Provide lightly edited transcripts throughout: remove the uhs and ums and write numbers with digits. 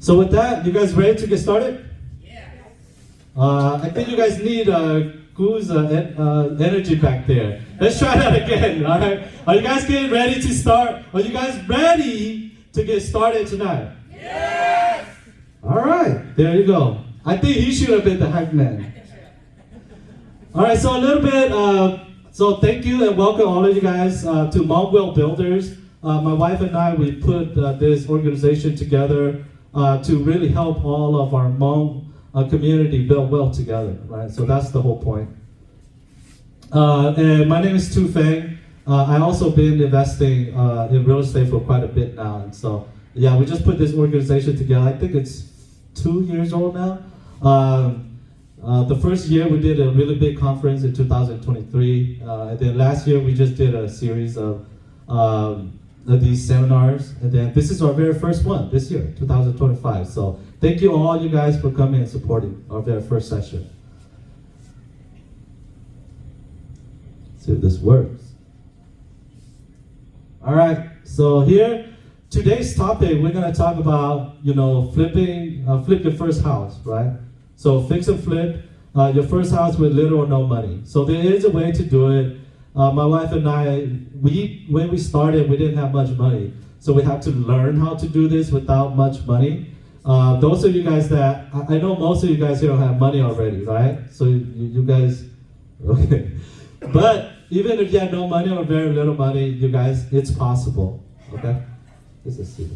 So with that, you guys ready to get started? I think you guys need Gu's energy back there. Let's try that again, all right? Are you guys getting ready to start? Are you guys ready to get started tonight? Yes! All right, there you go. I think he should have been the hype man. All right, so a little bit, so thank you and welcome all of you guys to Hmong Will Builders. My wife and I, we put this organization together to really help all of our Hmong community build well together, right? So that's the whole point. And my name is Fang. I also been investing in real estate for quite a bit now, and so yeah, we just put this organization together. I think it's 2 years old now. The first year we did a really big conference in 2023, and then last year we just did a series of these seminars, and then this is our very first one this year, 2025. So thank you all you guys for coming and supporting our very first session. Let's see if this works. All right, so here, today's topic, we're gonna talk about, flip your first house, right? So fix and flip your first house with little or no money. So there is a way to do it. My wife and I, when we started, we didn't have much money. So we had to learn how to do this without much money. Those of you guys that, I know most of you guys here have money already, right? So you guys, okay. But even if you have no money or very little money, you guys, it's possible, okay? This is it.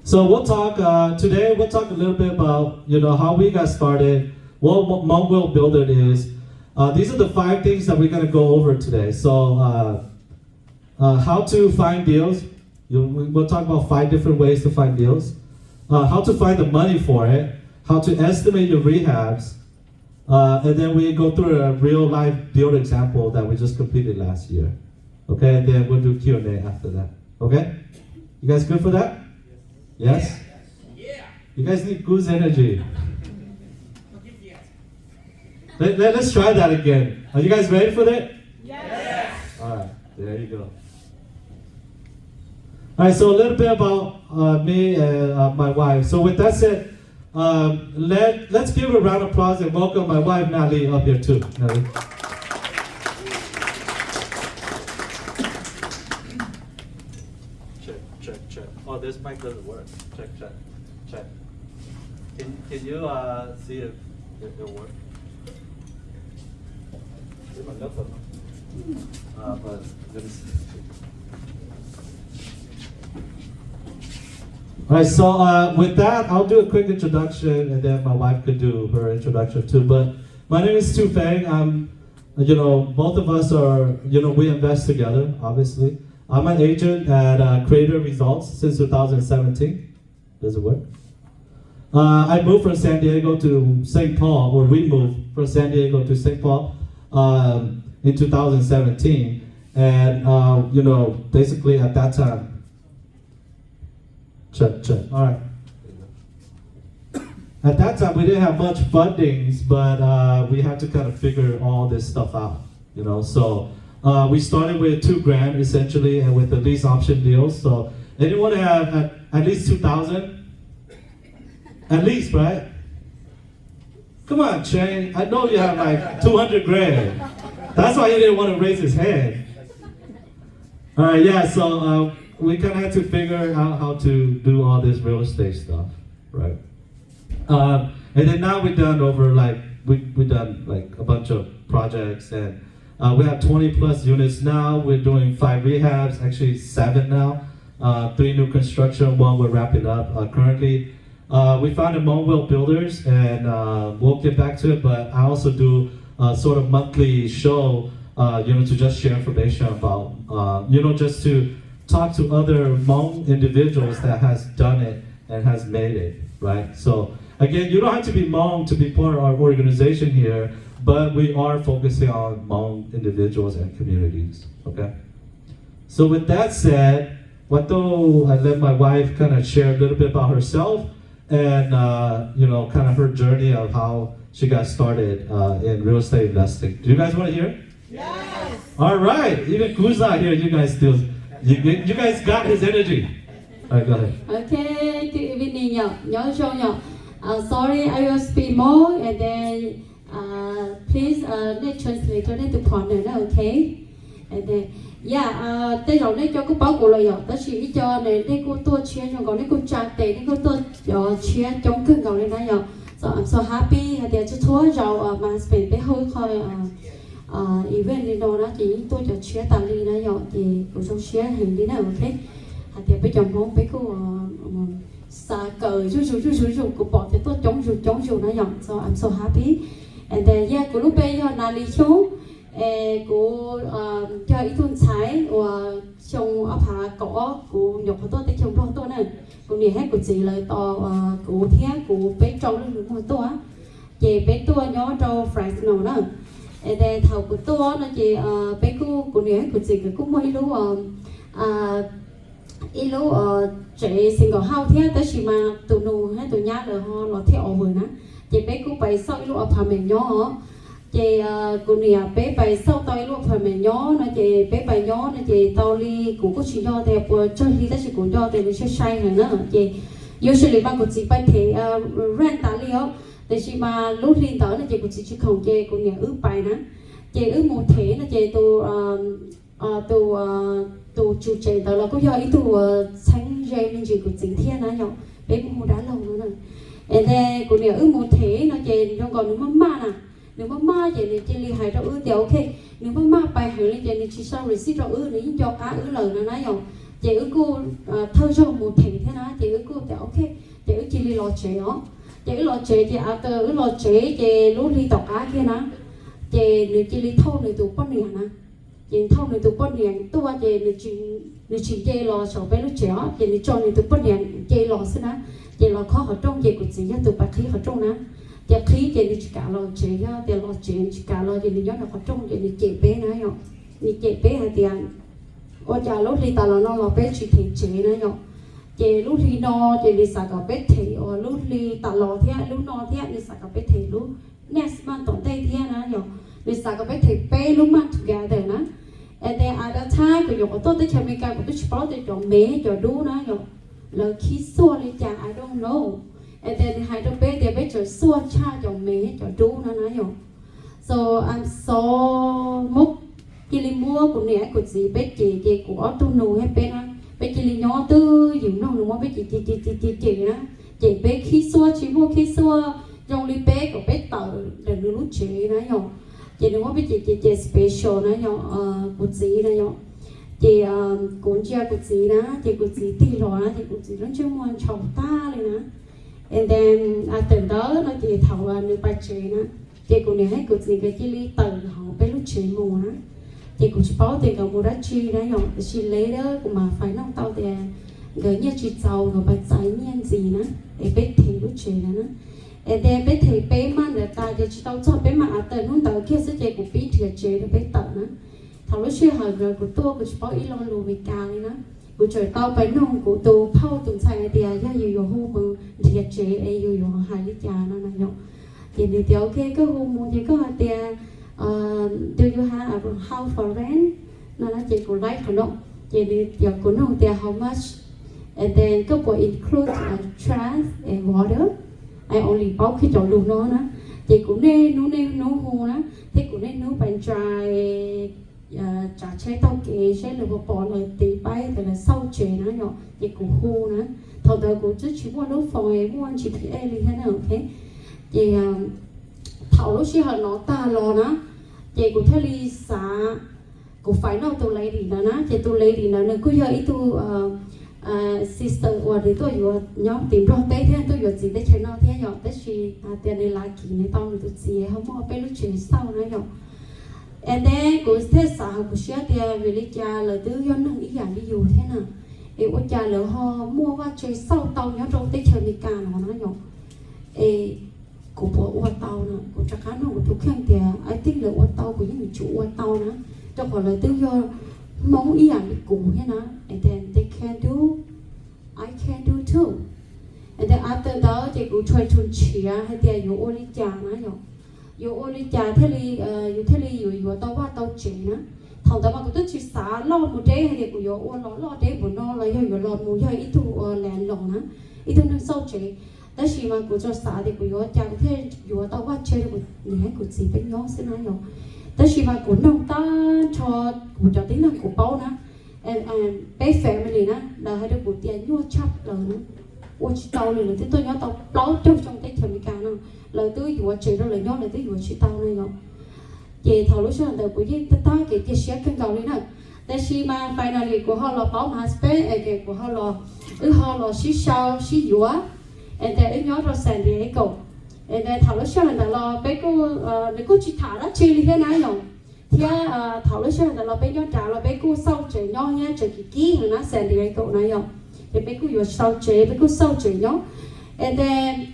So we'll talk, today we'll talk a little bit about, how we got started, what Hmong Will Builder is. These are the 5 things that we're gonna go over today. So how to find deals. We'll talk about 5 different ways to find deals. How to find the money for it. How to estimate your rehabs. And then we go through a real life deal example that we just completed last year. Okay, and then we'll do Q&A after that. Okay? You guys good for that? Yes? Yeah. You guys need Gu's energy. Let's try that again. Are you guys ready for that? Yes. All right, there you go. All right, so a little bit about me and my wife. So with that said, let's give a round of applause and welcome my wife, Naly, up here too. Naly. Check. Oh, this mic doesn't work. Check. Can you see if it works? But let me see. All right, so with that, I'll do a quick introduction, and then my wife could do her introduction too. But my name is Tou Fang. Both of us are, we invest together, obviously. I'm an agent at Creator Results since 2017. Does it work? I moved from San Diego to St. Paul, or we moved from San Diego to St. Paul in 2017. And, basically at that time, Check. All right. At that time, we didn't have much fundings, but we had to kind of figure all this stuff out, So we started with $2,000 essentially, and with the lease option deals. So anyone have at least 2,000? At least, right? Come on, Chang. I know you have like 200 grand. That's why he didn't want to raise his hand. All right, yeah. So. We kind of had to figure out how to do all this real estate stuff, right? And then now we've done we've done like a bunch of projects, and we have 20 plus units now. We're doing 5 rehabs, actually 7 now. 3 new construction, 1 we're wrapping up currently. We found a Hmong Will Builders, and we'll get back to it. But I also do sort of monthly show, to just share information about, just to talk to other Hmong individuals that has done it and has made it, right? So again, you don't have to be Hmong to be part of our organization here, but we are focusing on Hmong individuals and communities, okay? So with that said, I let my wife kind of share a little bit about herself and kind of her journey of how she got started in real estate investing. Do you guys want to hear? Yes. All right, even Gu's not here, you guys still You guys got his energy. All right, go ahead. Okay, good evening, nhớ Xiong nhở. Sorry, I will speak more and then please let translator let to partner, okay? And then yeah, đây rồi đây cho cô bảo cô lời đó chỉ cho này đây cô tua chia cho còn đây cô trả tiền đây cô tua chia chống cưng còn đây này so I'm so happy để cho thua rồi mà spend bé hơi coi event đi đâu đó chỉ tôi cho chia tali này rồi thì cô xong chia hình đi nào ok thì bây giờ muốn bé cô xa cờ chú cô bỏ thì tôi chống này rồi so I'm so happy and then yeah cô lúc bây giờ Naly Xiong cô cho ý tuần trái và trong áp hạ có cô nhọc tôi tới trong đó tôi này cô nhìn hết cô chỉ lời to cô thế cô bé trâu lên đúng tôi á chị bé tôi nhớ trâu Frank nào đó để thầu của tôi nó chị bé cô nhìn hết cô chỉ cái cũng mấy lúc ít lúc chị single house thế tới chỉ mà tụi nô hay tụi nhát rồi họ nó theo vừa nè chị bé cô bay sau lúc áp hạ mình nhớ chị cô nè bé bay sau tay lúc phải mình nhớ nó chị bé bay nhớ nó chị tao đi cũng có chuyện do thì chơi đi tới chị cũng do thì nó sẽ sai hơn nữa chị usually ba cô chị bay thì rent ta li ó thì chị mà lúc đi tới nó chị cũng chỉ không chị cô nè ướp bay nữa chị ướp một thế nó chị tu chủ chị đó là có do ý tu sáng dây mình chỉ của chính thiên nữa nhở bé cũng đã lâu nữa rồi and cô nè ướp một thế nó chị trong còn nó mama nè nếu mà ma vậy thì chỉ li hai rau thì ok nếu mà ma bài hỏi lên thì chỉ sau rồi xí rau để cho cá lời nó nói rồi chị cô thơ cho một thành thế nào chị cô thì ok chị chỉ li lò chế đó chị lò chế chị từ lò chế chị lúc đi tàu cá kia nè chị nếu chỉ li thâu nếu tụ con niệm nè chị thâu nếu tụ con niệm tôi chị nếu chỉ chị lò sầu bé lúc chế đó chị nếu cho nếu tụ con niệm chị lò xí nè chị lò khó ở trong chị cũng chỉ cho tụ bạc khí ở trong nè chị khí chị đi cả lo chế á thì lo chế chỉ cả lo chị đi nhớ là có trong chị đi chế bé này nhở đi chế bé hay tiền ở nhà lúc đi ta là nó là bé chỉ thì chế này nhở chị lúc đi no chị đi xả cả bé thì ở lúc đi ta lo thế lúc no thế đi xả cả bé thì lúc next month tổng tay thế này nhở đi xả cả bé thì bé lúc mà together nè and then at that time của nhở tôi tới chơi mấy cái của tôi chỉ bảo tôi chọn bé chọn đu nè nhở là khí xua lên chàng I don't know and then hai đứa bé thì bé chơi xua cha chồng mẹ cho chú nó nói rồi so I'm so mốc chỉ li mua của nè của gì bé chị của tôi nuôi hay bé chỉ li nhỏ tư dùng nó nuôi bé chị đó chị bé khi xua chỉ mua khi xua trong li bé của bé tờ để nó lúc chị nói rồi chị nuôi bé chị special nói rồi của gì nói rồi chị cũng chia của gì đó chị của gì thì rồi chị của gì nó chưa mua chồng taเลยนะ and then từ đó nó chị thầu nữ bài chế nữa chị cũng nhớ hết cuộc gì cái chi lý từ họ bé lúc chế mùa nữa chị cũng bảo tiền cầu mùa đã chi đấy rồi chị lấy đó cũng mà phải nông tao thì gửi nhà chị giàu rồi bài giải nhiên gì nữa để bé thì lúc chế nữa and then bé thì bé mang để ta cho chị tao cho bé mà từ lúc tới kia sẽ chị cũng biết thì chế được bé tận nữa thầu lúc chơi hỏi rồi của tôi của chị bảo ý lo lù vì cà này nữa của trời tao phải nông của tôi phao tuần sai thì ra nhiều hôm mà thiệt chế ấy nhiều hai lít trà nó này nhở thì nếu thì ok cái hôm mua thì có tiền do you have a house for rent nó chỉ của life của nó thì nếu của nó tiền how much and then có của include trash and water I only bảo khi chọn đủ nó nữa thì cũng nên nấu hồ đó thì cũng nên nấu bánh trái trả chế tao kể sẽ là một bỏ lời tí bay thì là sau chế nó nhỏ thì cũng hô nữa thầu đời cũng chỉ mua nước phòng ấy mua chỉ thấy em như thế nào thế thì thầu lúc xưa nó ta lo nó thì cũng thấy đi xả cũng phải nó tôi lấy đi nó thì tôi lấy đi nó nên cứ giờ ý tôi sister hoặc thì tôi vừa nhóm tìm rồi tới thế tôi vừa gì tới chơi nó thế nhỏ tới khi tiền này lại kỳ này tao tôi gì không có bé lúc chơi sau nữa nhỏ and then của thế xã của xưa thì về lý cha là tư do năng ý dạng đi dù thế nào thì của cha là họ mua qua chơi sau tàu nhớ trong tới chơi mi cà nó nhỏ của bộ qua tàu nữa của chắc chắn nó của tôi khen thì I think là qua tàu của những người chủ qua tàu nữa cho khỏi là tư do mong ý dạng đi cùng thế nào and then they can do I can do too and then after đó thì cũng chơi chung chia hay thìอยู่ô lý cha nó nhỏอยู่โอลิจาเทลีอยู่เทลีอยู่ตอว่าตอเจนะ thằng ta mà cũng chỉ xả lo một trái hay để của yo lo trái của nó là yo lo một yo ít tu lẹn lòng á ít tu năng sâu chếแต่ชีมากูจะสาเด็กกูย้อนจังเท่ย้อนตัวว่าเชื่อกูเนี่ยกูจีเป็นย้อนสินะย้อนแต่ชีมากูน้องตาชอกูจะติ้งนั่งกูเป้านะไปแฟมิลี่นะเราให้เด็กกูเตียนย้อนชับเลยนะว่าชิตาเลยที่ตัวย้อนตัวเป้าเจ้าtrong cái thời gian đó lời tôiย้อนเชื่อเราเลยย้อนเลยtôiย้อนชิตาเลยย้อนเจthầu lúc sau đờiกูยิ่งตาเกี่ยเสียกันเก่าเลยนะแต่ชีมา finally กูเขาเราเป้ามาสเปซเกี่ยกูเขาเราชิเช้าชิย้อนand then in your San Diego and then thảo lúc sau là lo bé cô chỉ thả đó chơi thế nào nhở thì thảo lúc sau là lo bé nhỏ trả lo bé cô sau chơi nhỏ nhá chơi kỹ hơn nó San Diego này nhở thì bé cô vừa sau chơi bé cô sau chơi nhỏ and then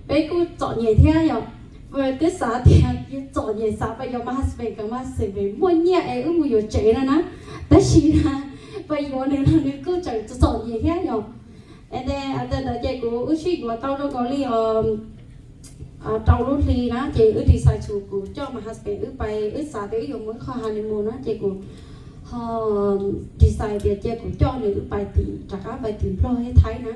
bé cô chọn nhẹ thế nhở về tới xã thì chọn nhẹ xã bây giờ mà husband cái mà sẽ về mua nhẹ ấy mua vừa chơi nữa nèแต่ชีนะbây giờ này là cô chọn nhẹ thế nhở and then ở đây của ước sĩ của tao nó có li tao lúc li na chị ước đi xài chủ của cho mà husband ước bay ước xài tới dùng muốn kho honeymoon á chị của họ đi xài thì chị của cho nữ ước bay thì trả cả bay tiền lo hết thấy na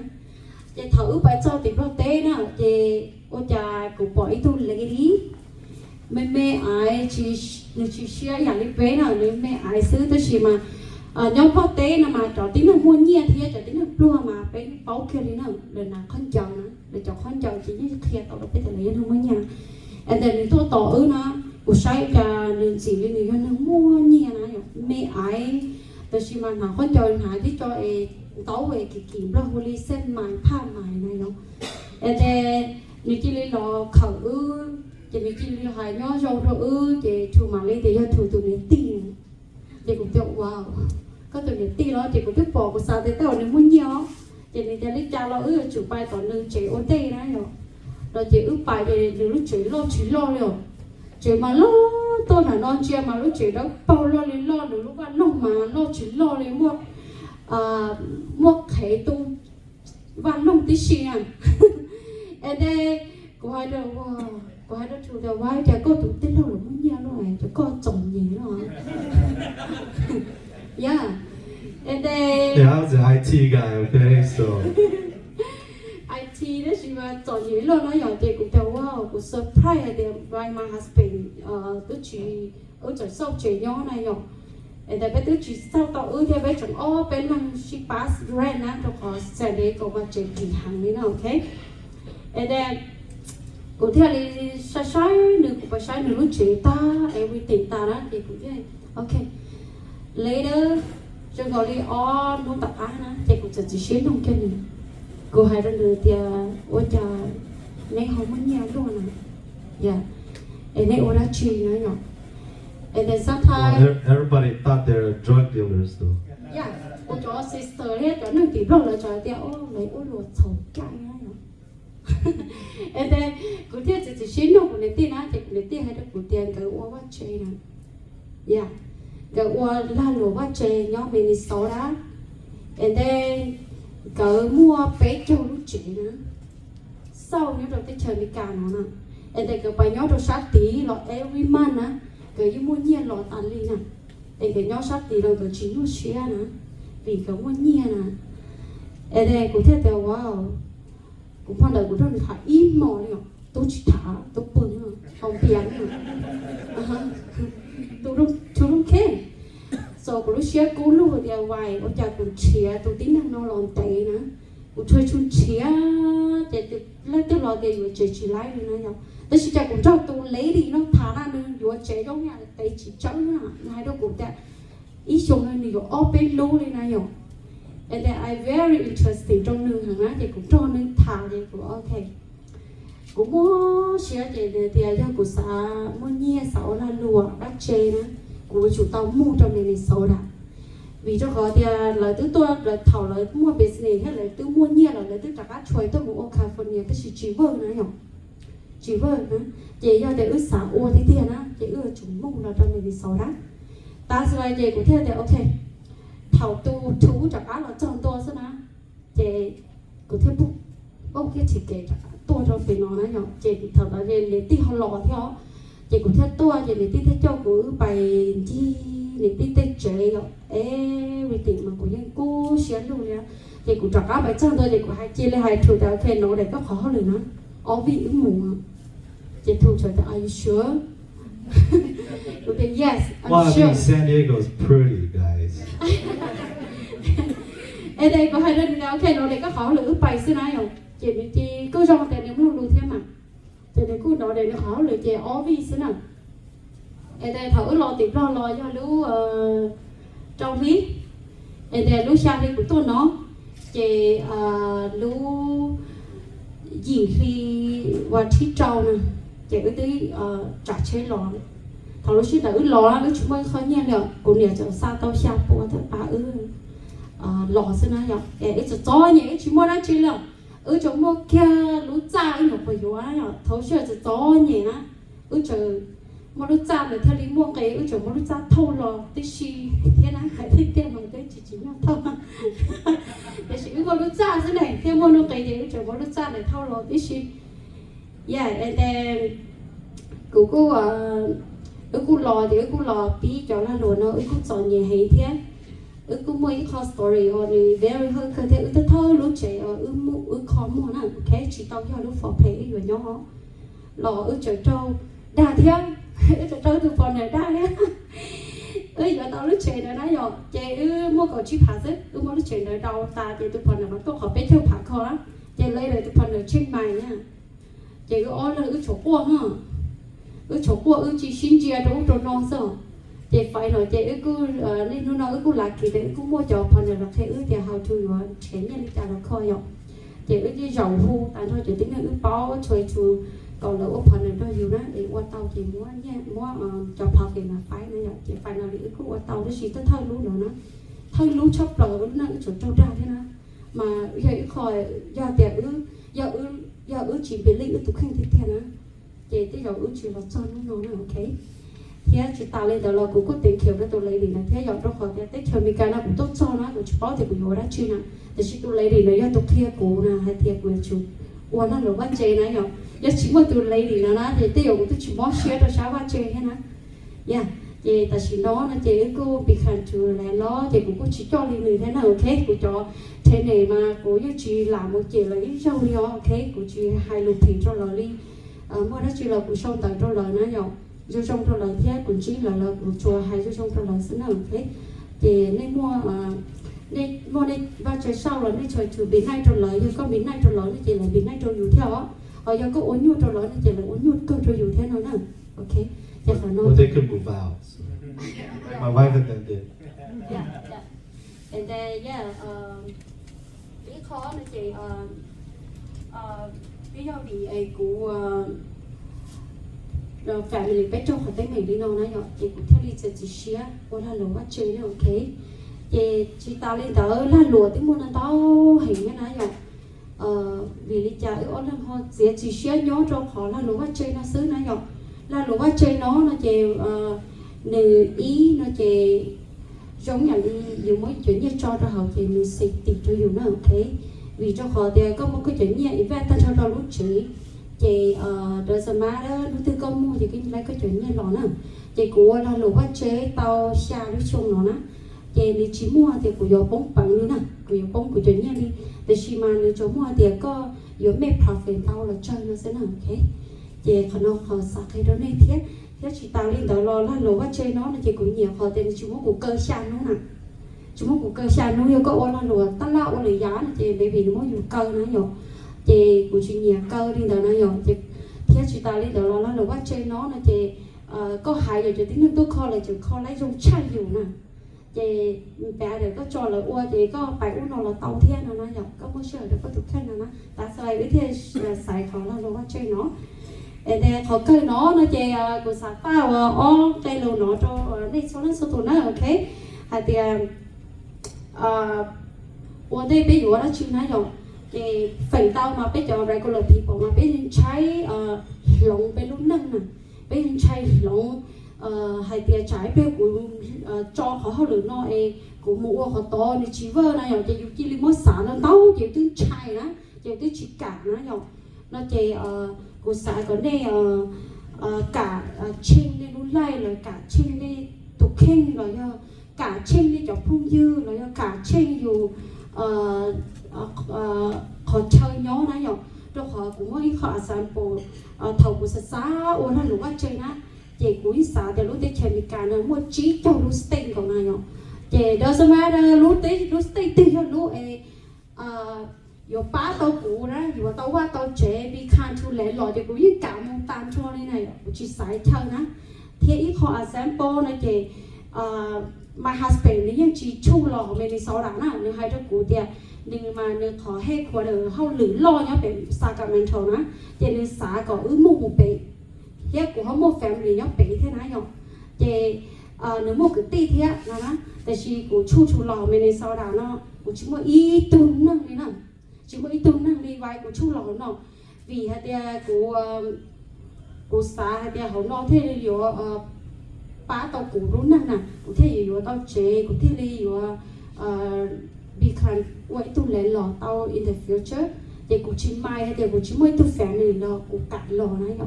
chị thở ước bay cho tiền lo té na chị ô cha của bỏ ít tu lấy đi mẹ ai chị shareอย่างนี้เป็นอ่ะแม่aiซื้อแต่ชีมาnhóm phó tế nó mà trò tính nó mua nhia thì trò tính nó đua mà bên bao kia đi nó lần nào con chồng nó để cho con chồng chỉ như kia tao được cái thời gian không có nhà anh để tôi tỏ ư nó của sai cả nên chỉ nên nó mua nhia nó mẹ aiแต่ชิมันหาคนจอยหาที่จอยเต้าเวกิกิมแล้วฮุลีเส้นไม้ผ้าไม้นะเนาะแต่นี่ที่เลยรอเขาจะมีที่เลยหายย่อโจเราจะชูมาเลยแต่ย่อถูตัวนี้ตีจะกูจะว้าวก็ตัวนี้ตีแล้วจะกูbiết bỏ của sao thế tao nếu muốn nhớจะนี่จะลิจ้าเราchủ bàiต่อหนึ่งเจ๋อเต้นะเนาะเราจะbài để lúcเจ๋อloเลยเจ๋อมาloตัวน่ะนอนเจียมาlúcเจ๋อแล้วเป่าloเลยloหรือlúcว่าน้องมาloเจ๋อloเลยmua khế tu và nông tí xì à em đây cô hai đứa chủ đầu vai trẻ cô tụi tên lâu là muốn nhau rồi cho cô chồng gì rồi yeah and then Yeah, I was an IT guy, okay, so IT đó chị mà chọn gì luôn nó nhỏ thì cũng theo wow cũng surprise để by my husband tôi chỉ ở chỗ sau chơi nhỏ này nhỏ and then tôi chỉ sau tao thì bé chọn bên năng she pass rent á cho họ sẽ để cô vào chơi kỳ hàng này nó okay and then cụ thể là sai nữa cũng phải sai nữa lúc chế ta everything ta đó thì cũng thế ok later cho gọi đi muốn tập á nó thì cũng chỉ xuyên không cái này cô hai đứa nữa thì ôi cha này không muốn nhà luôn à yeah and then ôi đã chi nữa nhở and then sometimes everybody thought they're drug dealers though. yeah ôi cho sister hết cho nó chỉ rồi là cho thì lấy ôi lột sầu cay nhở and then cụ thể chỉ xuyên đâu cũng lấy tiền á thì cũng lấy tiền hay là cụ tiền cái ôi bắt chơi nè yeah cái ôi là lúa bắt chơi nhóm Minnesota and then cái mua bé châu lúc chị nữa sau nhớ đầu tới chơi đi cả nó nè and then cái bài nhớ đầu sát tí là every month á cái như mua nhiên là tàn đi nè and cái nhớ sát tí là cái chính nó share nè vì cái mua nhiên nè and then cụ thể theo wow cũng phần đời của tôi thả im mò đi tôi chỉ thả tôi bưng không biển tôi không khen so của lúc xưa cô lúc ở nhà vài ở nhà cũng chia tôi tính năng nó làm tệ nữa cũng chơi chung chia để tôi lấy tôi lo để vừa chơi chỉ lái nữa nhau tôi chỉ cũng cho tôi lấy đi nó thả ra nữa vừa chơi trong nhà để chỉ chơi nữa hai đứa cũng đã ý chung là nhiều open luôn đi này nhau and then I very interesting trong nương hàng á thì cũng cho nên thả thì cũng ok cũng mua chia thì do của xã mua nhia sáu là lúa đắt chê nữa của chủ tàu mua trong này sâu đã vì cho họ thì lời từ tôi lời thầu lời mua business hay lời từ mua nhia là lời từ trả cá chuối tôi mua California tôi chỉ vơ nữa nhở chỉ vơ nữa chỉ do để ước xã ô thì tiền á chỉ ước chúng mua là trong này sâu đã ta sẽ về của thế thì ok thầu tu thú trả cá là trong tôi xem á chỉ của thế bốc cái chỉ kể tôi cho phải nói nhở chỉ thầu là để tí họ lò theo chị cũng theo tua chị để tin theo cho của bài chi để tin theo chơi rồi everything mà của những cô xuyên luôn nha chị cũng chọn các bài trang thôi chị cũng hay chia lên hai thủ đạo khen nó để có khó rồi nó ó vị ứng mù chị thu cho are you sure okay yes I'm Well, I sure mean, San Diego's pretty, guys. ở đây có hai lần nào khen nó để có khó lử bài xưa nay không chị cứ cho tiền nếu luôn thêm mà chị để cứ nó để nó khó lử chị ó vị xưa nào ở đây thở lo tìm lo cho lũ trong ví ở đây lũ sang đi của tôi nó chị lũ gì khi và thi trâu nè chị cứ tới trả chế lò thằng lũ xí đã lò lũ chúng mình khó nghe được cũng nhớ cho xa tao xa bộ thật bà lò xí này nhở để cho gió nhẹ chúng mình đã chơi lò chúng mình kia lũ cha nó phải vô á nhở thấu sợ cho gió nhẹ á chờ mà lúc cha để theo lý mua cái chỗ mà lúc cha thâu lò tí xì thế nào phải thích tiền bằng cái chỉ nhau thâu để chỉ có lúc cha thế này theo mua nó cái gì chỗ mà lúc cha để thâu lò tí xì yeah and then cô lò thì cô lò bí cho là lò nó cô chọn nhẹ hay thế cô mua cái cost story or very hơi cơ thể tôi thâu lúc trẻ khó mua nè cái chỉ tao cho lúc phò phê rồi nhau lò trời trâu đa theo cho tôi từ phần này ra nhé giờ tao lúc chơi này rồi chị mua cầu chip hạt ấy mua lúc chơi này đâu ta chị từ phần này mà tôi học biết theo phạt khó á chị lấy lại từ phần này trên bài nha chị cứ ôn là chỗ qua ha chỗ qua chỉ xin chia đâu cho non sao chị phải nói chị cứ nên nó cứ là kỳ để cứ mua cho phần này là cái thì hào chui vào chén nha đi trả là khó nhở chị đi dầu hu tại thôi chị tính là bao chơi chui còn là phần này nó nhiều đó để qua tàu chị mua nha mua cho phao thì là phải nữa chị phải là để cứ qua tàu nó chỉ tới thơi lú nữa nó thơi lú chốc rồi nó chỗ trâu ra thế nào mà giờ khỏi giờ tiền giờ chỉ bị lấy tụ khinh thế thế nữa chị tới giờ chỉ là cho nó ok thế chị tạo lên đó là cũng có tiền kiểu nó tụ lấy đi này thế giờ trong khỏi cái tết mình cái nó cũng tốt cho nó cũng chỉ bảo thì cũng vô đó chưa nè thì chị tụ lấy đi này giờ tụ kia cũ nè hay thiệt của chú qua nó là bắt chơi này nhở giờ chỉ mua từ lấy đi nó thì tiêu cũng chỉ mua share cho sao bắt chơi thế nè yeah chị ta chỉ nói là chị cô bị khăn chùa này nó thì cũng có chỉ cho đi người thế nào ok của cho thế này mà của chị làm một chị lấy rau đi ok của chị hai lục thì cho lời đi mua đó chị là của sông tới cho lời nó nhở cho sông cho lời thế cũng chỉ là của chùa hai cho sông cho lời xứ nào ok thì nên mua nên ba trời sau là nên trời chủ bị nay cho lời nhưng có bị nay cho lời thì là bị nay cho dù theo á giờ có uống nhuận cho lời thì là uống nhuận cơ cho dù thế nào nè ok chắc là nó Well, they could move out. So. My wife and them did. Yeah. And then cái khó là chị ví dụ vì ấy của family bé trong khỏi tới mình đi đâu nãy giờ chị cũng theo đi chị share qua là lúa bắt chơi nữa ok chị tạo lên tớ là lúa tiếng môn là tao hình như nãy giờ vì lý cha ở lần họ chỉ share nhớ trong họ là lúa bắt chơi nó xứ nãy giờ là lúa bắt chơi nó chị nữ ý nó chị giống như đi dùng mấy chuyện như cho họ thì mình sẽ tìm cho dùng nó ok vì cho họ thì có một cái chuyện như event ta cho nó lúc chị đời giờ má đó nó tư công mua thì cái lấy cái chuyện như nó nè chị của là lúa bắt chế tao xa lúc chung nó nè chị đi chỉ mua thì của giờ bóng bằng như nè của giờ bóng của chuyện như đi để khi mà nếu chỗ mua thì có giờ make profit tao là chơi nó sẽ nè ok chị còn nó họ sạc cái đó này thiết thế chị tạo lên đó lo là lúa bắt chơi nó là chị cũng nhiều họ tên chúng nó cũng cơ san nó nè chúng nó cũng cơ san nó yêu có ô là lúa tắt lao ô lấy giá là chị bởi vì nó dùng cơ nó nhiều chị cũng chỉ nhiều cơ đi đó nó nhiều chị thế chị tạo lên đó lo là lúa bắt chơi nó là chị có hại rồi chị tính năng tôi kho là chị kho lấy dùng chai dù nè chị bé để có cho là ô chị có phải uống nó là tàu thiên nó nhiều có một sợi được có thực khen nó ta xài với thế xài khó là lúa bắt chơi nó để họ cây nó chị của xã phao cây lúa nó cho đây số tụi nó ok hay thì ở đây bây giờ đó chưa nói rồi thì phần tao mà bây giờ regular people mà bây giờ trái lồng bây lúc nâng nè bây giờ trái lồng hay thì trái bây của cho họ lửa nó của mũ họ to thì chỉ vơ này rồi thì chỉ li mất xả nó tao chỉ từ trái đó chỉ từ chỉ cả nó rồi nó chỉ của xã có đây cả trên đi luôn lại rồi cả trên đi tục khen rồi do cả trên đi chọc phong dư rồi do cả trên dù họ chơi nhó nãy giờ rồi họ cũng có ý họ sản phụ thầu của xã ôn là lúc chơi na chị cũng xã để lúc tới chơi bị cả nó mua trí cho lúc stay còn này nhở chị doesn't matter lúc stay tiền cho lúc yo ba tao cũ đó yo tao qua tao chế bị khan chu lẽ lọ thì cũng như cả một tan cho này cũng chỉ sai theo na thì ít họ example này chị my husband nàyยังchỉ chu lọ mình đi sau đó na nếu hai đứa cũ thì nhưng mà nếu họ hết qua đời họ lử lo nhá về Sacramento na thì nếu xã có một bể hết của họ một family nhá bể thế nào nhở thì nếu một cái tí thế là tại vì của chu lọ mình đi sau đó nó của chúng mới ý tuần năng này nè chúng mới tuần năng đi vai của chu lọ nó vì hay là của xã hay là họ nói thế làอยู่ba tàu cũ luôn nè của thế làอยู่tàu chế của thế làอยู่bị khăn quậy tuần lẻ lọ tàu in the future thì của chính mai hay là của chính mới tuần family lọ của cả lọ này nhở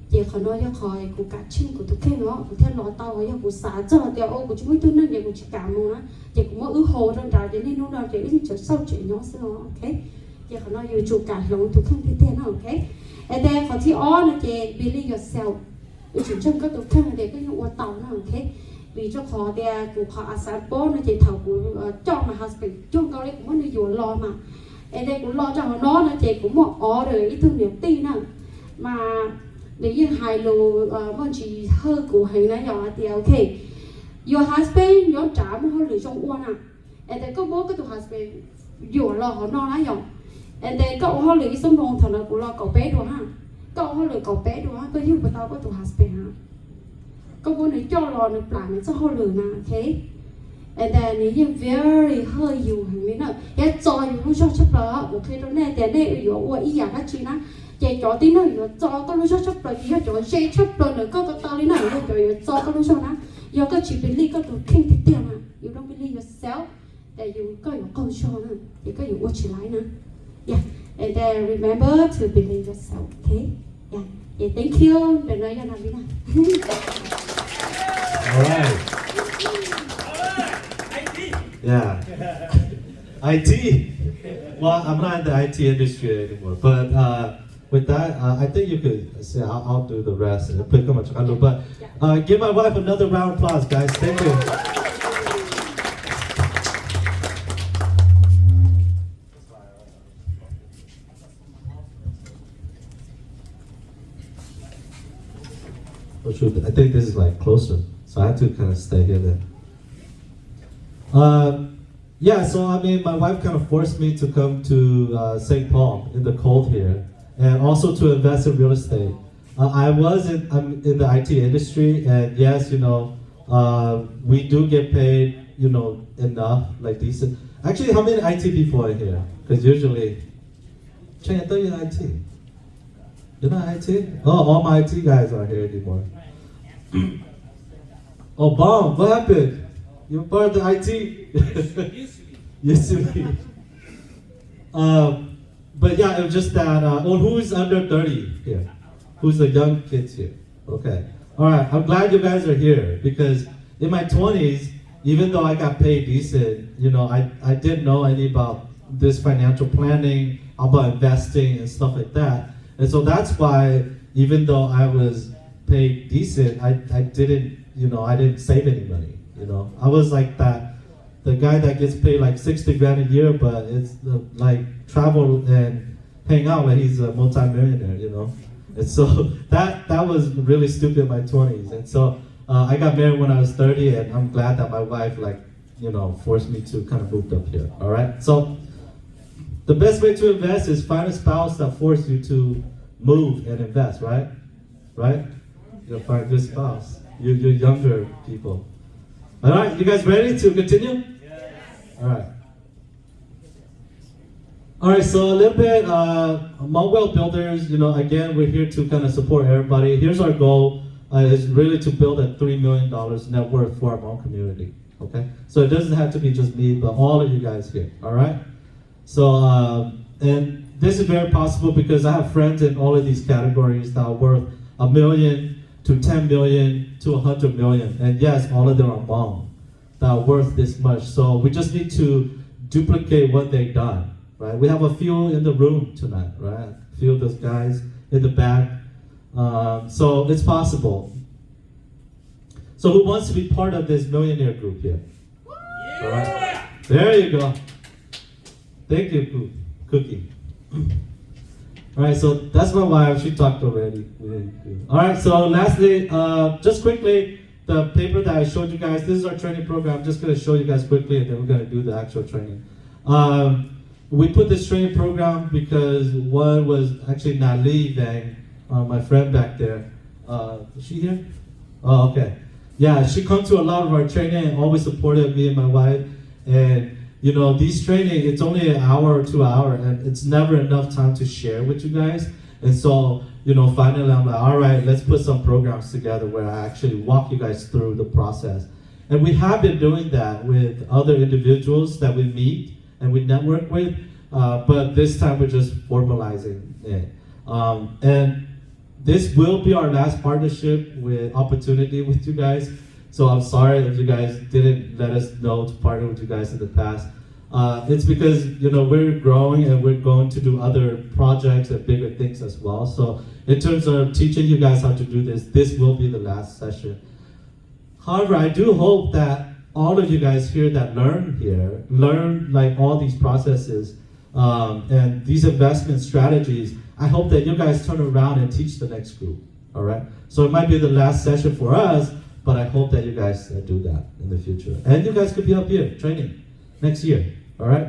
thì họ nói cho khỏi của cả chân của tôi khen nó của theo lọ tàu hay của xã cho thì ô của chúng mới tuần năng thì của chỉ cả mua á thì cũng có ứ hồ trong trào cho nên nó đâu thì ít trở sau chuyện nó sẽ ok thì họ nói yêu chủ cả lòng tôi khen thì tên nó ok and then họ thì on là chị believe yourself yêu chủ chân các tôi khen để cái hiệu quả tàu nó ok vì cho họ thì của họ sản bố nó chị thầu của cho mà husband chung câu đấy cũng có nơi dùa lo mà and then cũng lo cho họ nó chị cũng một order ít thương niềm tin nè mà nếu như hai lô bọn chị hơi của hành này nhỏ thì ok your husband your trả mà họ lựa trong uốn à and then có bố cái tụi husband dùa lo họ no lá dòng and then cậu họ lựa sống nông thằng nào cũng lo cậu bé đồ ha cậu họ lựa cậu bé đồ ha có giúp tao có tụi husband ha cậu bố này cho lo này plan này cho họ lựa nè ok and then nếu như very hơi dù hành này nè cái cho dù lúc cho chấp đó ok đó này tiền này dù uốn ý dạng các chị nè chị cho tí nữa rồi cho con lúc cho rồi chị cho dây chấp rồi nữa có tao đi nào rồi cho con lúc cho nó do các chị believe các tụi kinh tế tiền mà you don't believe yourself that you có your con cho nữa thì có your watch lại nữa yeah and then remember to believe yourself okay yeah thank you để nói cho nó biết nào Alright. Yeah. IT. Well, I'm not in the IT industry anymore, but with that, I think you could say I'll do the rest. But give my wife another round of applause, guys. Thank you. I think this is like closer, so I have to kind of stay here then. Yeah, so I mean, my wife kind of forced me to come to St. Paul in the cold here, and also to invest in real estate. I'm in the IT industry, and yes, you know, we do get paid, you know, enough, like decent. Actually, how many IT people are here? Because usually, Cheng, I thought you're IT. You're not IT? Oh, all my IT guys aren't here anymore. Oh, Bomb, what happened? You're part of the IT? Used to be. But yeah, it was just that, who's under 30 here? Who's the young kids here? Okay. All right, I'm glad you guys are here because in my 20s, even though I got paid decent, you know, I didn't know any about this financial planning, about investing and stuff like that. And so that's why, even though I was paid decent, I didn't, you know, I didn't save any money, you know. I was like the guy that gets paid like 60 grand a year, but it's like travel and hang out like he's a multi-millionaire, you know. And so that was really stupid in my 20s. And so I got married when I was 30, and I'm glad that my wife, like, you know, forced me to kind of move up here. All right. So the best way to invest is find a spouse that forces you to move and invest, right? Right? You'll find a good spouse. You're younger people. All right. You guys ready to continue? Yes. All right. All right, so a little bit, among well builders, you know, again, we're here to kind of support everybody. Here's our goal, is really to build a $3 million net worth for our Hmong community, okay? So it doesn't have to be just me, but all of you guys here, all right? So, and this is very possible because I have friends in all of these categories that are worth $1 million to 10 million to 100 million. And yes, all of them are Hmong that are worth this much. So we just need to duplicate what they've done, right? We have a few in the room tonight, right? A few of those guys in the back. So it's possible. So who wants to be part of this millionaire group here? All right. There you go. Thank you, Cookie. All right, so that's my wife. She talked already. All right, so lastly, just quickly, the paper that I showed you guys, this is our training program. I'm just going to show you guys quickly, and then we're going to do the actual training. We put this training program because one was actually Naly, Fang, my friend back there. Is she here? Oh, okay. Yeah, she comes to a lot of our training and always supported me and my wife. And you know, these training, it's only an hour or 2 hours, and it's never enough time to share with you guys. And so, you know, finally I'm like, all right, let's put some programs together where I actually walk you guys through the process. And we have been doing that with other individuals that we meet and we network with, but this time we're just formalizing it. And this will be our last partnership with Opportunity with you guys. So I'm sorry if you guys didn't let us know to partner with you guys in the past. It's because, you know, we're growing and we're going to do other projects and bigger things as well. So in terms of teaching you guys how to do this, this will be the last session. However, I do hope that all of you guys here that learn like all these processes and these investment strategies. I hope that you guys turn around and teach the next group, all right? So it might be the last session for us, but I hope that you guys do that in the future. And you guys could be up here training next year, all right?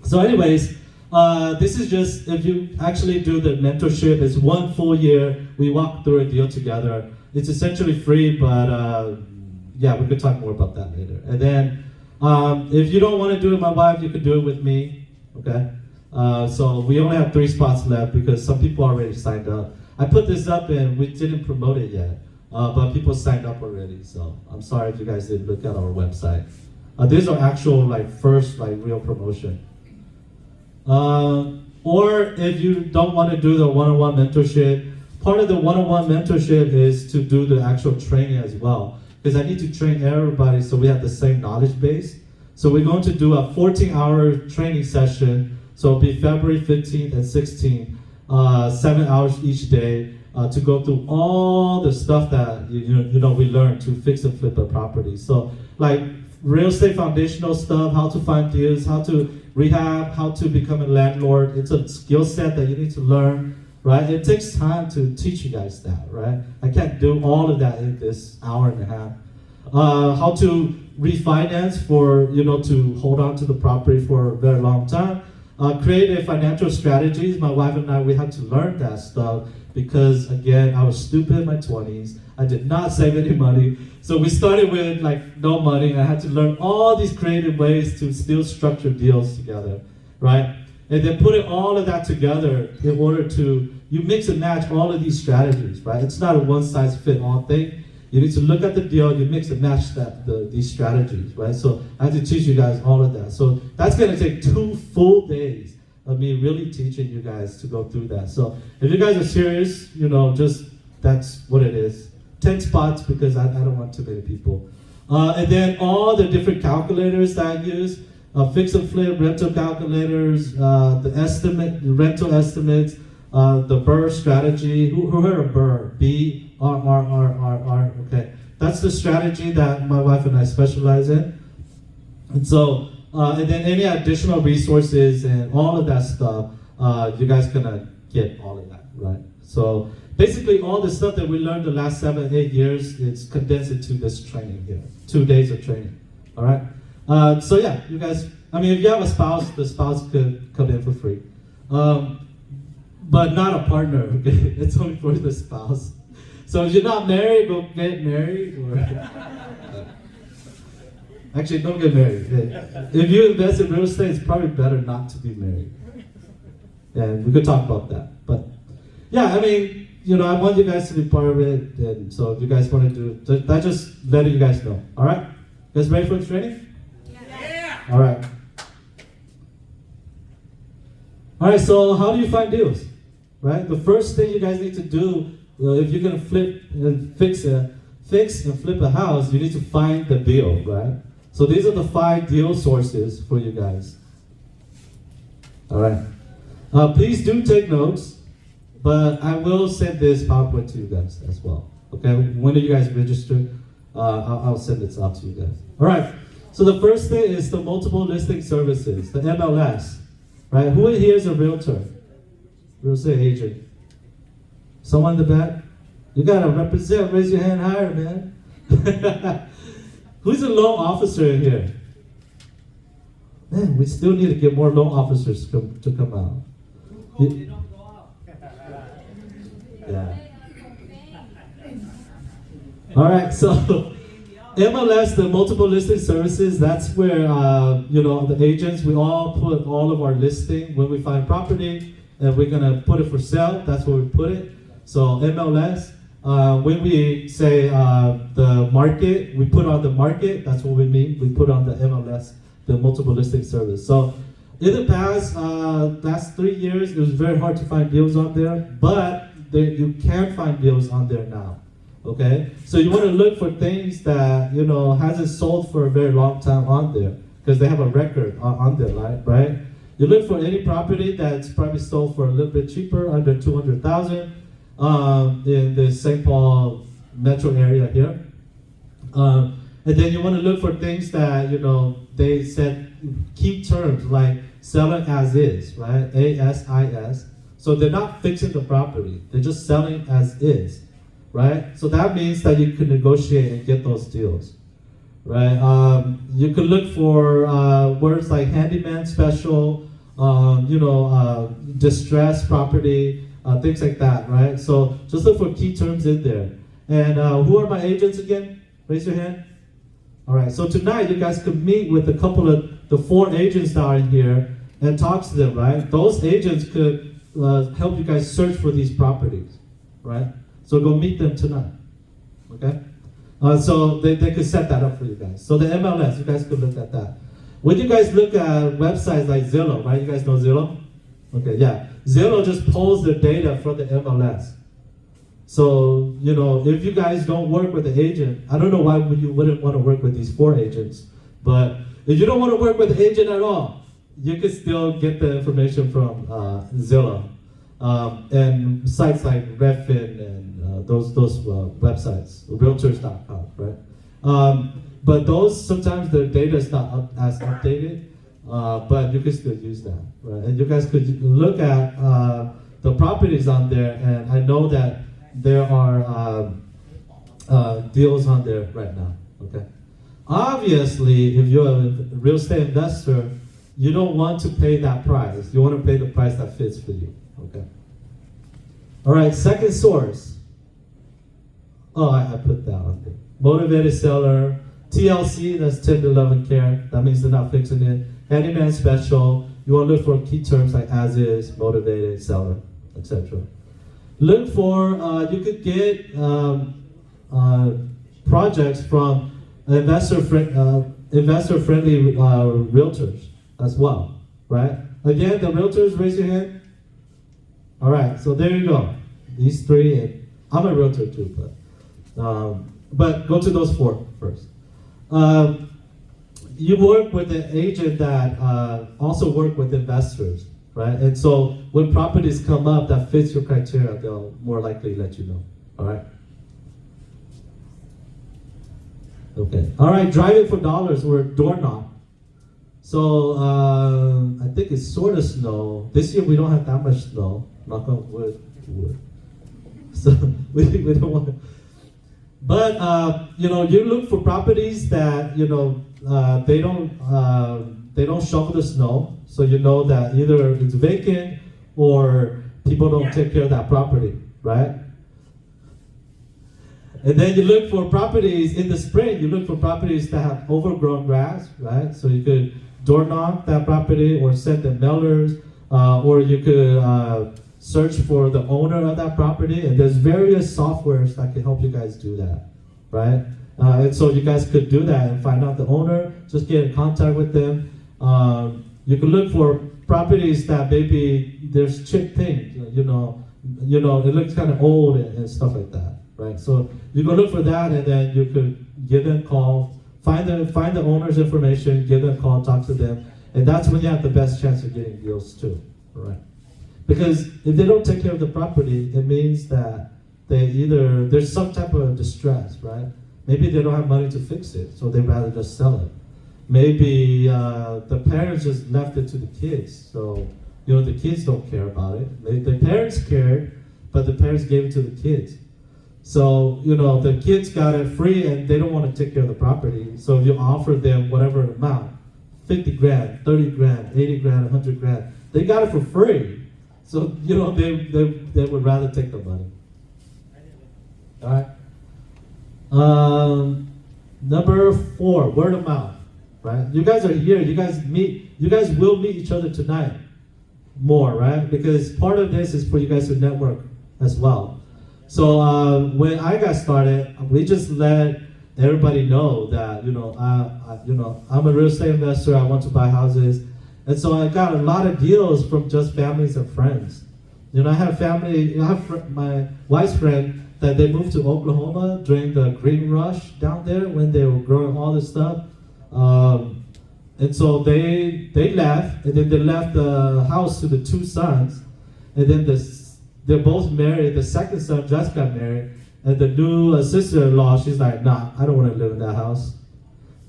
So anyways, this is just, if you actually do the mentorship, it's 1 full year. We walk through a deal together. It's essentially free, but yeah, we could talk more about that later. And then if you don't want to do it with my wife, you could do it with me, okay? So we only have 3 spots left because some people already signed up. I put this up and we didn't promote it yet. But people signed up already, so I'm sorry if you guys didn't look at our website. These are actual first real promotion. Or if you don't want to do the one-on-one mentorship, part of the one-on-one mentorship is to do the actual training as well. Because I need to train everybody so we have the same knowledge base. So we're going to do a 14-hour training session. So it'll be February 15th and 16th, 7 hours each day. To go through all the stuff that you know we learned to fix and flip a property. So like real estate foundational stuff, how to find deals, how to rehab, how to become a landlord. It's a skill set that you need to learn, right? It takes time to teach you guys that, right? I can't do all of that in this hour and a half. How to refinance for, to hold on to the property for a very long time. Creative financial strategies. My wife and I, we had to learn that stuff because, again, I was stupid in my 20s. I did not save any money. So we started with no money. I had to learn all these creative ways to still structure deals together, right? And then putting all of that together in order to, you mix and match all of these strategies, right? It's not a one-size-fit-all thing. You need to look at the deal, you mix and match these strategies, right? So I had to teach you guys all of that. So that's gonna take 2 full days of me really teaching you guys to go through that. So if you guys are serious, just that's what it is. 10 spots because I don't want too many people. And then all the different calculators that I use, fix and flip, rental calculators, the rental estimates, the BRRRR strategy. Who heard of BRRRR? BRRRR, okay. That's the strategy that my wife and I specialize in. And so, and then any additional resources and all of that stuff, you guys gonna get all of that, right? So basically all the stuff that we learned the last 7-8 years, it's condensed into this training here. 2 days of training, all right? So yeah, you guys, if you have a spouse, the spouse could come in for free. But not a partner, okay? It's only for the spouse. So if you're not married, go get married. Or actually, don't get married. If you invest in real estate, it's probably better not to be married. And we could talk about that. But yeah, I want you guys to be part of it. And so if you guys want to do it, that's just letting you guys know. All right? You guys ready for the training? Yeah. All right. All right, so how do you find deals? right? The first thing you guys need to do if you're gonna fix and flip a house, you need to find the deal, right? So these are the 5 deal sources for you guys. All right. Please do take notes, but I will send this PowerPoint to you guys as well. Okay. When do you guys register? I'll send it out to you guys. All right. So the first thing is the multiple listing services, the MLS, right? Who in here is a realtor? Real estate agent. Someone in the back? You gotta represent. Raise your hand higher, man. Who's a loan officer in here? Man, we still need to get more loan officers to come out. Yeah. All right, so MLS, the multiple listing services, that's where the agents, we all put all of our listing when we find property and we're gonna put it for sale. That's where we put it. So MLS. When we say the market, we put on the market, that's what we mean. We put on the MLS, the multiple listing service. So in the past 3 years, it was very hard to find deals on there, but you can find deals on there now. Okay? So you want to look for things that, hasn't sold for a very long time on there, because they have a record on there, right? You look for any property that's probably sold for a little bit cheaper, under 200,000. In the St. Paul metro area here. And then you want to look for things that, they said keep terms like selling as is, right? ASIS. So they're not fixing the property. They're just selling as is, right? So that means that you can negotiate and get those deals, right? You could look for words like handyman special, distressed property, things like that, right? So just look for key terms in there. And who are my agents again? Raise your hand. All right, so tonight you guys could meet with a couple of the 4 agents that are in here and talk to them, right? Those agents could help you guys search for these properties, right? So go meet them tonight, okay? So they could set that up for you guys. So the MLS, you guys could look at that. When you guys look at websites like Zillow, right? You guys know Zillow? Okay, yeah. Zillow just pulls the data from the MLS. So, if you guys don't work with the agent, I don't know why you wouldn't want to work with these 4 agents, but if you don't want to work with the agent at all, you can still get the information from Zillow and sites like Redfin and those websites, realtors.com, right? But those, sometimes the data is not as updated. But you can still use that, right? And you guys could look at the properties on there, and I know that there are deals on there right now, okay? Obviously, if you're a real estate investor, you don't want to pay that price. You want to pay the price that fits for you, okay? All right, second source. Oh, I put that on there. Motivated seller, TLC, that's 10 to 11 care. That means they're not fixing it. Handyman special, you want to look for key terms like as is, motivated, seller, etc. Look for, you could get projects from investor-friendly realtors as well, right? Again, the realtors, raise your hand. All right, so there you go. These 3, and I'm a realtor too, but go to those 4 first. You work with an agent that also work with investors, right? And so when properties come up that fits your criteria, they'll more likely let you know, all right? Okay, all right, driving for dollars or door knock. So I think it's sort of snow. This year we don't have that much snow, knock on wood. So we don't want to. But you look for properties that they don't shovel the snow, so you know that either it's vacant or people don't take care of that property, right? And then you look for properties in the spring. You look for properties that have overgrown grass, right? So you could door knock that property or send them mailers, or you could search for the owner of that property. And there's various softwares that can help you guys do that, right? And so you guys could do that and find out the owner. Just get in contact with them. You can look for properties that maybe there's chipped paint, you know, it looks kind of old and stuff like that, right? So you go look for that, and then you could give them a call, find the owner's information, give them a call, talk to them, and that's when you have the best chance of getting deals too, right? Because if they don't take care of the property, it means that there's some type of distress, right? Maybe they don't have money to fix it, so they'd rather just sell it. Maybe the parents just left it to the kids, so you know the kids don't care about it. Maybe the parents cared, but the parents gave it to the kids. So you know the kids got it free, and they don't want to take care of the property. So if you offer them whatever amount, 50 grand, 30 grand, 80 grand, 100 grand, they got it for free. So you know they would rather take the money. All right. Number 4, word of mouth. Right? You guys are here. You guys will meet each other tonight more, right? Because part of this is for you guys to network as well. So when I got started, we just let everybody know that I'm a real estate investor. I want to buy houses, and so I got a lot of deals from just families and friends. You know, I have my wife's friend that they moved to Oklahoma during the green rush down there when they were growing all this stuff. And so they left, and then they left the house to the 2 sons, and then they're both married. The second son just got married, and the new sister-in-law, she's like, nah, I don't want to live in that house,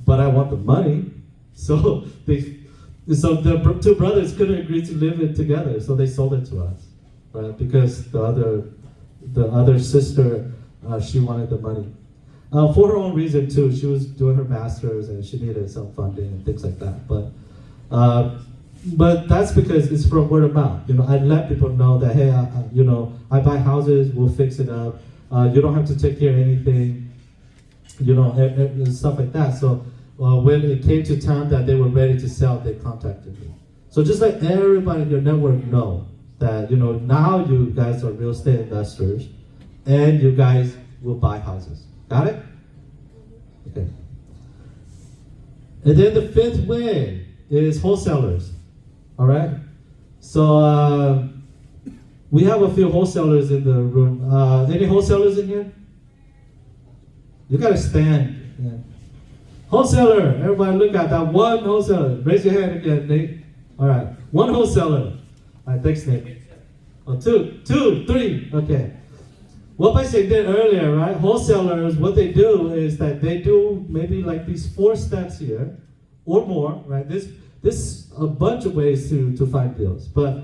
but I want the money. So the 2 brothers couldn't agree to live it together, so they sold it to us, right? Because the other sister, she wanted the money. For her own reason too. She was doing her master's and she needed some funding and things like that. But that's because it's from word of mouth. You know, I let people know that hey, I buy houses, we'll fix it up. You don't have to take care of anything. You know, and stuff like that. So when it came to time that they were ready to sell, they contacted me. So just let everybody in your network know that now you guys are real estate investors, and you guys will buy houses. Got it? Okay. And then the 5th way is wholesalers. All right? So we have a few wholesalers in the room. Any wholesalers in here? You got to stand. Yeah. Wholesaler. Everybody look at that one wholesaler. Raise your hand again, Nate. All right. One wholesaler. All right, thanks, Nate. Oh, two, 3. Okay. What I said earlier, right? Wholesalers, what they do is that they do maybe like these 4 steps here or more, right? This a bunch of ways to find deals, but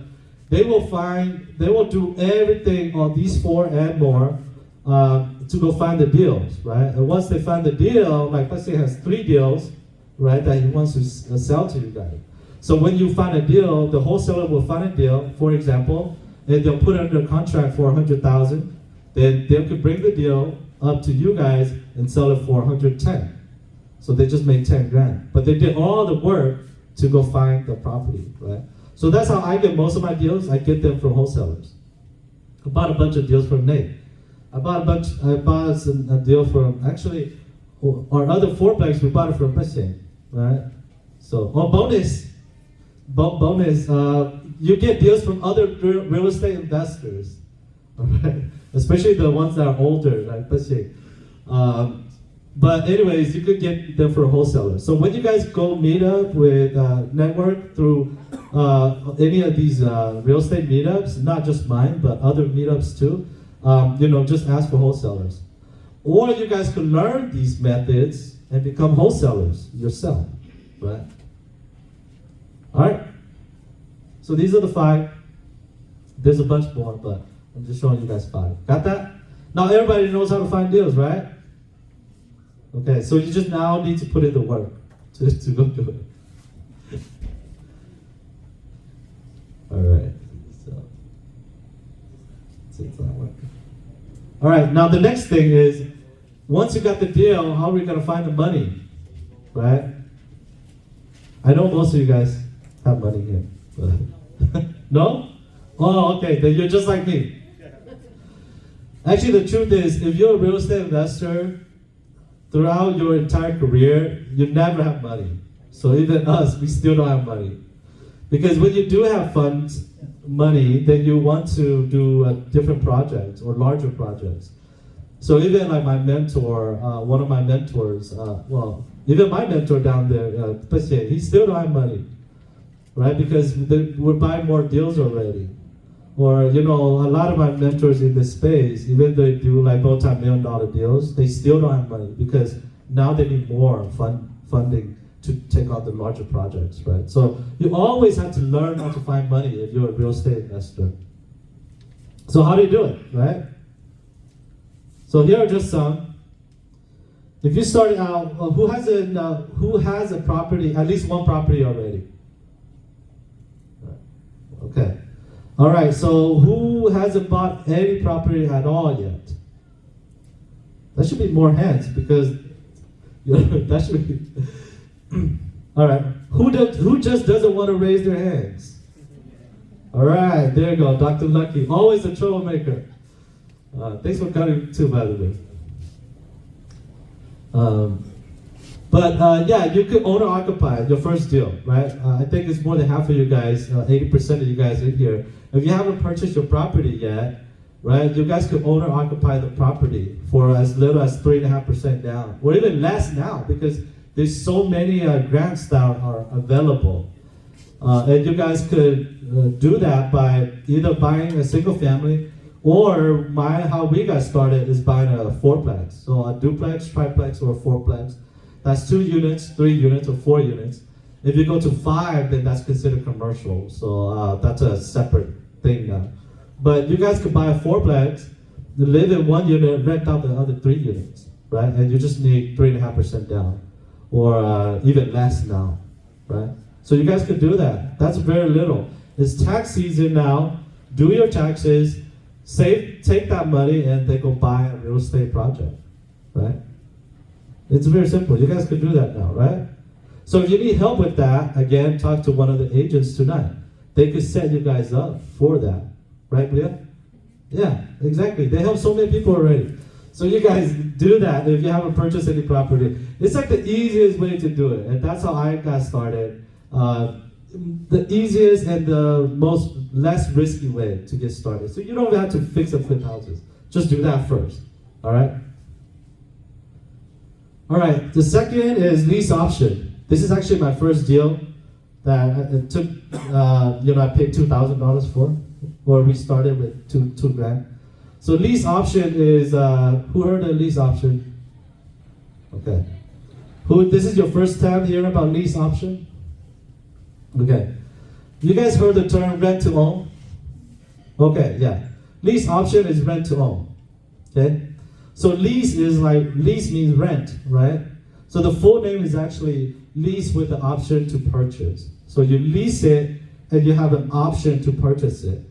they will do everything on these 4 and more to go find the deals, right? And once they find the deal, like let's say he has 3 deals, right, that he wants to sell to you guys. So when you find a deal, the wholesaler will find a deal, for example, and they'll put it under contract for $100,000. Then they could bring the deal up to you guys and sell it for 110. So they just made 10 grand. But they did all the work to go find the property, right? So that's how I get most of my deals. I get them from wholesalers. I bought a bunch of deals from Nate. I bought a deal from, actually, our other 4 banks, we bought it from Xiong, right? So, bonus, you get deals from other real estate investors, all right? Especially the ones that are older, like Xiong. But anyways, you could get them for a wholesaler. So when you guys go meet up with network through any of these real estate meetups, not just mine, but other meetups too, just ask for wholesalers. Or you guys can learn these methods and become wholesalers yourself, right? All right. So these are the 5. There's a bunch more, but I'm just showing you guys 5. Got that? Now everybody knows how to find deals, right? Okay, so you just now need to put in the work to go do it. All right. So it's not working. All right. Now the next thing is, once you got the deal, how are we gonna find the money, right? I know most of you guys have money here, but no? Oh, okay. Then you're just like me. Actually, the truth is, if you're a real estate investor, throughout your entire career, you never have money. So even us, we still don't have money. Because when you do have funds, money, then you want to do different projects or larger projects. So even like my mentor, one of my mentors, even my mentor down there, he still don't have money, right? Because we're buying more deals already. Or, a lot of my mentors in this space, even though they do like multi-million-dollar deals, they still don't have money because now they need more funding to take on the larger projects, right? So you always have to learn how to find money if you're a real estate investor. So how do you do it, right? So here are just some. If you started out, who has a property, at least one property already? Okay. All right, so who hasn't bought any property at all yet? That should be more hands because that should be. All right, who just doesn't want to raise their hands? All right, there you go, Dr. Lucky, always a troublemaker. Thanks for coming too, by the way. Yeah, you could owner occupy your first deal, right? I think it's more than half of you guys, 80% of you guys in here. If you haven't purchased your property yet, right, you guys could owner occupy the property for as little as 3.5% down, or even less now because there's so many grants that are available. And you guys could do that by either buying a single family or how we got started is buying a fourplex. So a duplex, triplex, or a fourplex. That's 2 units, 3 units, or 4 units. If you go to 5, then that's considered commercial. So that's a separate thing now. But you guys could buy a fourplex, live in 1 unit, rent out the other 3 units, right? And you just need 3.5% down, or even less now, right? So you guys could do that. That's very little. It's tax season now. Do your taxes. Take that money and then go buy a real estate project, right? It's very simple. You guys can do that now, right? So if you need help with that, again, talk to one of the agents tonight. They could set you guys up for that, right, Leah? Yeah, exactly. They help so many people already. So you guys do that if you haven't purchased any property. It's like the easiest way to do it, and that's how I got started. The easiest and the most less risky way to get started. So you don't have to fix and flip houses. Just do that first. All right? All right, the second is lease option. This is actually my first deal that it took, I paid $2,000 for, or we started with two grand. So lease option is, who heard of lease option? Okay. This is your first time hearing about lease option? Okay. You guys heard the term rent to own? Okay, yeah. Lease option is rent to own. Okay? So lease means rent, right? So the full name is actually lease with the option to purchase. So you lease it and you have an option to purchase it.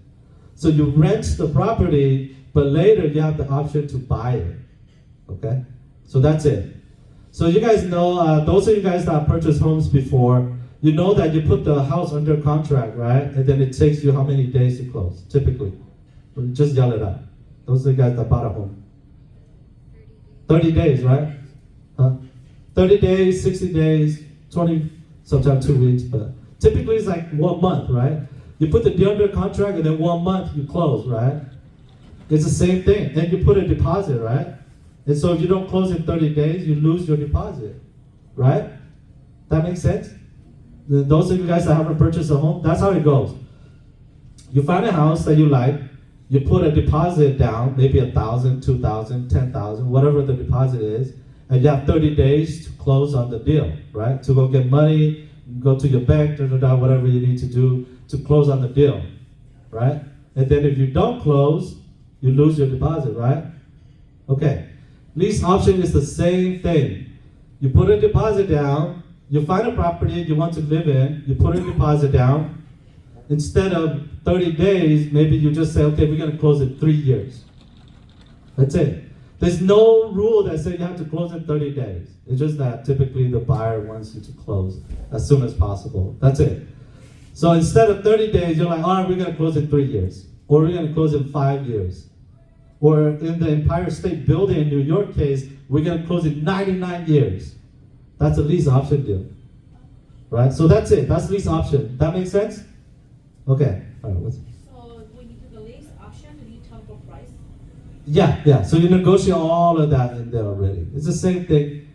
So you rent the property, but later you have the option to buy it. Okay? So that's it. So you guys know, those of you guys that purchased homes before, you know that you put the house under contract, right? And then it takes you how many days to close, typically? Just yell it out. Those are the guys that bought a home. 30 days, right? 30 days, 60 days, 20, sometimes 2 weeks, but typically it's like 1 month, right? You put the deal under contract and then 1 month you close, right? It's the same thing. And you put a deposit, right? And so if you don't close in 30 days, you lose your deposit, right? That makes sense? Those of you guys that haven't purchased a home, that's how it goes. You find a house that you like, you put a deposit down, maybe 1,000, 2,000, 10,000, whatever the deposit is, and you have 30 days to close on the deal, right? To go get money, go to your bank, whatever you need to do to close on the deal, right? And then if you don't close, you lose your deposit, right? Okay. Lease option is the same thing. You put a deposit down, you find a property you want to live in, you put a deposit down. Instead of 30 days, maybe you just say, okay, we're going to close in 3 years. That's it. There's no rule that says you have to close in 30 days. It's just that typically the buyer wants you to close as soon as possible. That's it. So instead of 30 days, you're like, all right, we're going to close in 3 years. Or we're going to close in 5 years. Or in the Empire State Building in New York case, we're going to close in 99 years. That's a lease option deal. Right? So that's it. That's lease option. That makes sense? Okay. All right. So Yeah. So you negotiate all of that in there already. It's the same thing.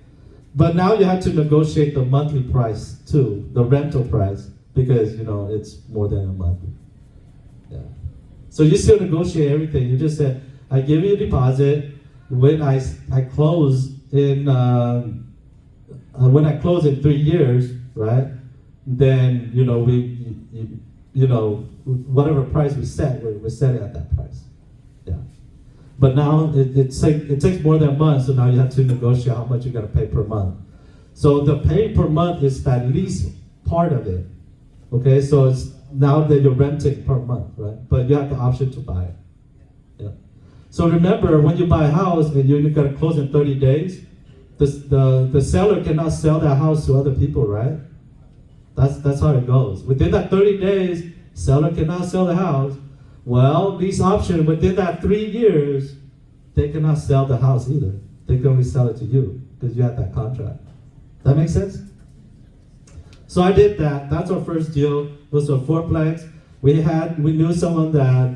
But now you have to negotiate the monthly price too, the rental price, because it's more than a month. Yeah. So you still negotiate everything. You just said, I give you a deposit. When I close in 3 years, right? Then whatever price we set, we're setting at that price. Yeah. But now it takes more than a month, so now you have to negotiate how much you're gonna pay per month. So the pay per month is that least part of it. Okay, so it's now that you're renting per month, right? But you have the option to buy it. Yeah. So remember, when you buy a house and you're gonna close in 30 days, the seller cannot sell that house to other people, right? That's how it goes. Within that 30 days, seller cannot sell the house. Well, lease option, within that 3 years, they cannot sell the house either. They can only sell it to you because you have that contract. That makes sense? So I did that. That's our first deal. It was a fourplex. We knew someone that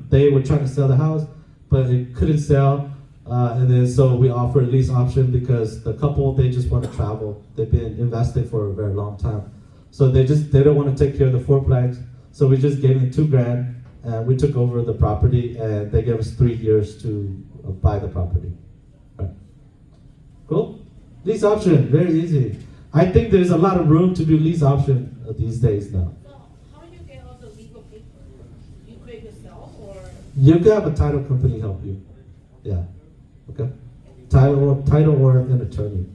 they were trying to sell the house, but it couldn't sell. And then so we offered a lease option because the couple, they just want to travel. They've been investing for a very long time. So they don't want to take care of the fourplex. So we just gave them $2,000 and we took over the property and they gave us 3 years to buy the property. Right. Cool? Lease option, very easy. I think there's a lot of room to do lease option these days now. So how do you get all the legal papers? You create yourself or? You can have a title company help you. Yeah. Okay. Title or an attorney.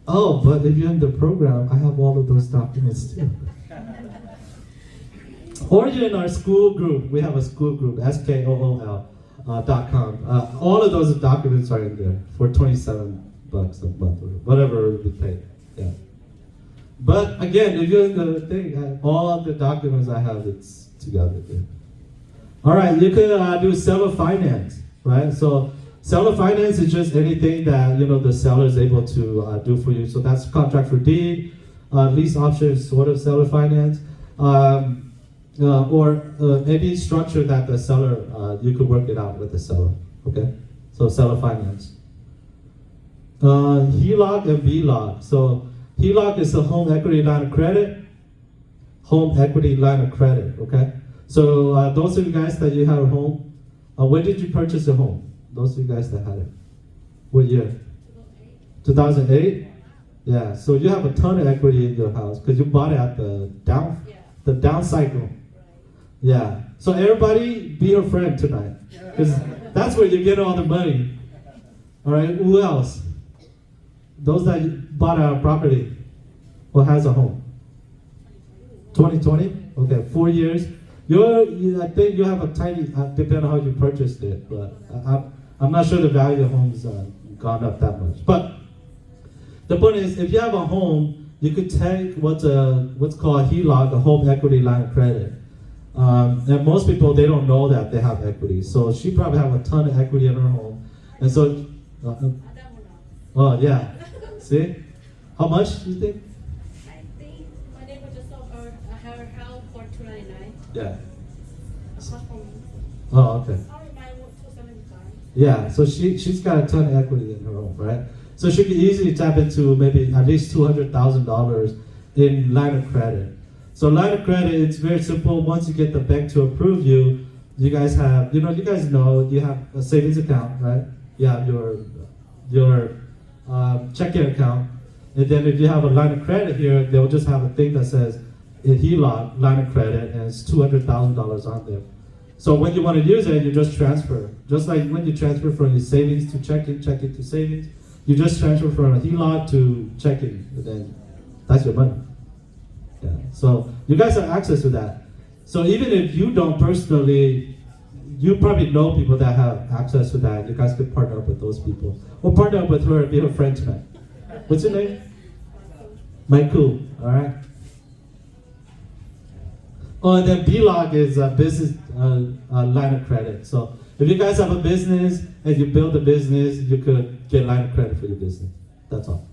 Oh, but if you're in the program, I have all of those documents too. Or you're in our school group. We have a school group, SKOOL.com. All of those documents are in there for $27 a month or whatever we pay. Yeah. But again, if you're in the thing, all of the documents I have, it's together. Yeah. All right, you could do seller finance, right? So seller finance is just anything that the seller is able to do for you. So that's contract for deed, lease option is sort of seller finance, or any structure that the seller you could work it out with the seller. Okay, so seller finance. HELOC and BLOC. So HELOC is a home equity line of credit. Home equity line of credit. Okay. So those of you guys that you have a home, when did you purchase a home? Those of you guys that had it. What year? 2008? Yeah, so you have a ton of equity in your house because you bought it at the down cycle. Yeah, so everybody be your friend tonight because that's where you get all the money. All right, who else? Those that bought a property or has a home. 2020? Okay, 4 years. I think you have a tiny, depending on how you purchased it, but I'm not sure the value of homes gone up that much. But the point is, if you have a home, you could take what's called a HELOC, a home equity line of credit. And most people, they don't know that they have equity. So she probably have a ton of equity in her home. And so, oh yeah, see? How much do you think? I think my neighbor just sold her house for $299. Yeah. Across from me. Oh, okay. I would buy $275. Yeah, so she's got a ton of equity in her home, right? So she could easily tap into maybe at least $200,000 in line of credit. So line of credit, it's very simple. Once you get the bank to approve you, you guys have, you guys know you have a savings account, right? You have your checking account. And then if you have a line of credit here, they'll just have a thing that says HELOC, line of credit, and it's $200,000 on there. So when you want to use it, you just transfer. Just like when you transfer from your savings to checking to savings, you just transfer from a HELOC to checking, and then that's your money. Yeah. So you guys have access to that. So even if you don't personally, you probably know people that have access to that. You guys could partner up with those people. Or partner up with her and be her friend tonight. What's your name? Michael. All right. Oh, and then BLOC is a business line of credit. So if you guys have a business and you build a business, you could get line of credit for your business. That's all.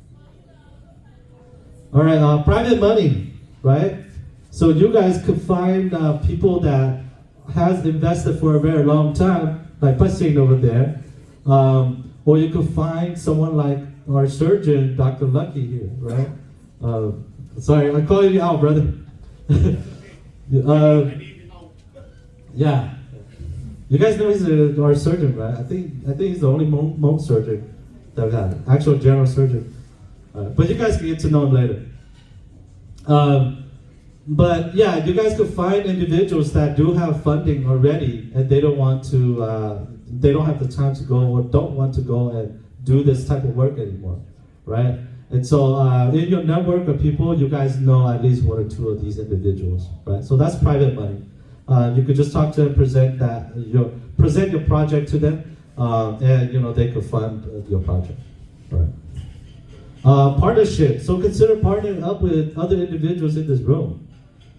All right, private money, right? So you guys could find people that has invested for a very long time, like Pasing over there. Or you could find someone like our surgeon, Dr. Lucky here, right? Sorry, I'm calling you out, brother. Yeah. You guys know he's our surgeon, right? I think he's the only monk surgeon that we had, actual general surgeon. But you guys can get to know him later. But yeah, you guys could find individuals that do have funding already, and they don't want to, they don't have the time to go or don't want to go and do this type of work anymore, right? And so in your network of people, you guys know at least one or two of these individuals, right? So that's private money. You could just talk to them, present your project to them, and they could fund your project, right? Partnership. So consider partnering up with other individuals in this room.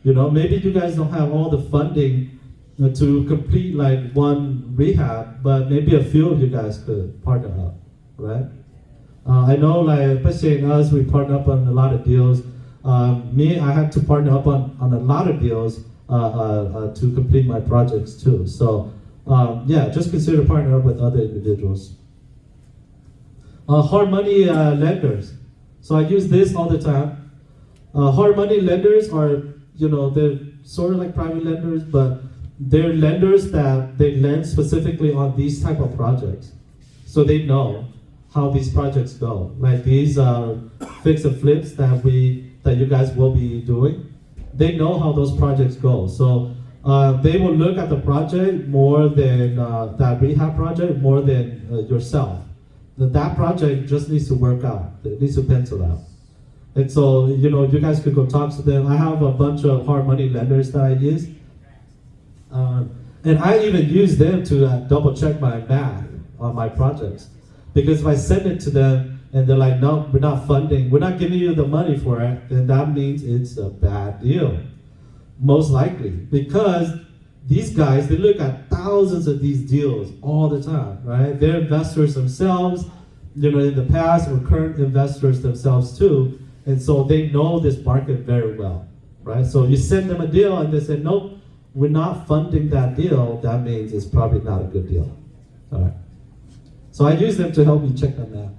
Maybe you guys don't have all the funding to complete like one rehab, but maybe a few of you guys could partner up, right? I know, like especially in us, we partner up on a lot of deals. I had to partner up on a lot of deals to complete my projects too. So just consider partnering up with other individuals. Hard money lenders. So I use this all the time. Hard money lenders are, they're sort of like private lenders, but they're lenders that they lend specifically on these type of projects. So they know how these projects go. Like these fix and flips that you guys will be doing. They know how those projects go. So they will look at the project more than that rehab project, more than yourself. That project just needs to work out. It needs to pencil out. And so, you guys could go talk to them. I have a bunch of hard money lenders that I use. And I even use them to double check my math on my projects. Because if I send it to them and they're like, no, we're not funding, we're not giving you the money for it, then that means it's a bad deal. Most likely. Because these guys, they look at thousands of these deals all the time, right? They're investors themselves, in the past, or current investors themselves too. And so they know this market very well, right? So you send them a deal and they say, nope, we're not funding that deal. That means it's probably not a good deal, all right? So I use them to help me check that math.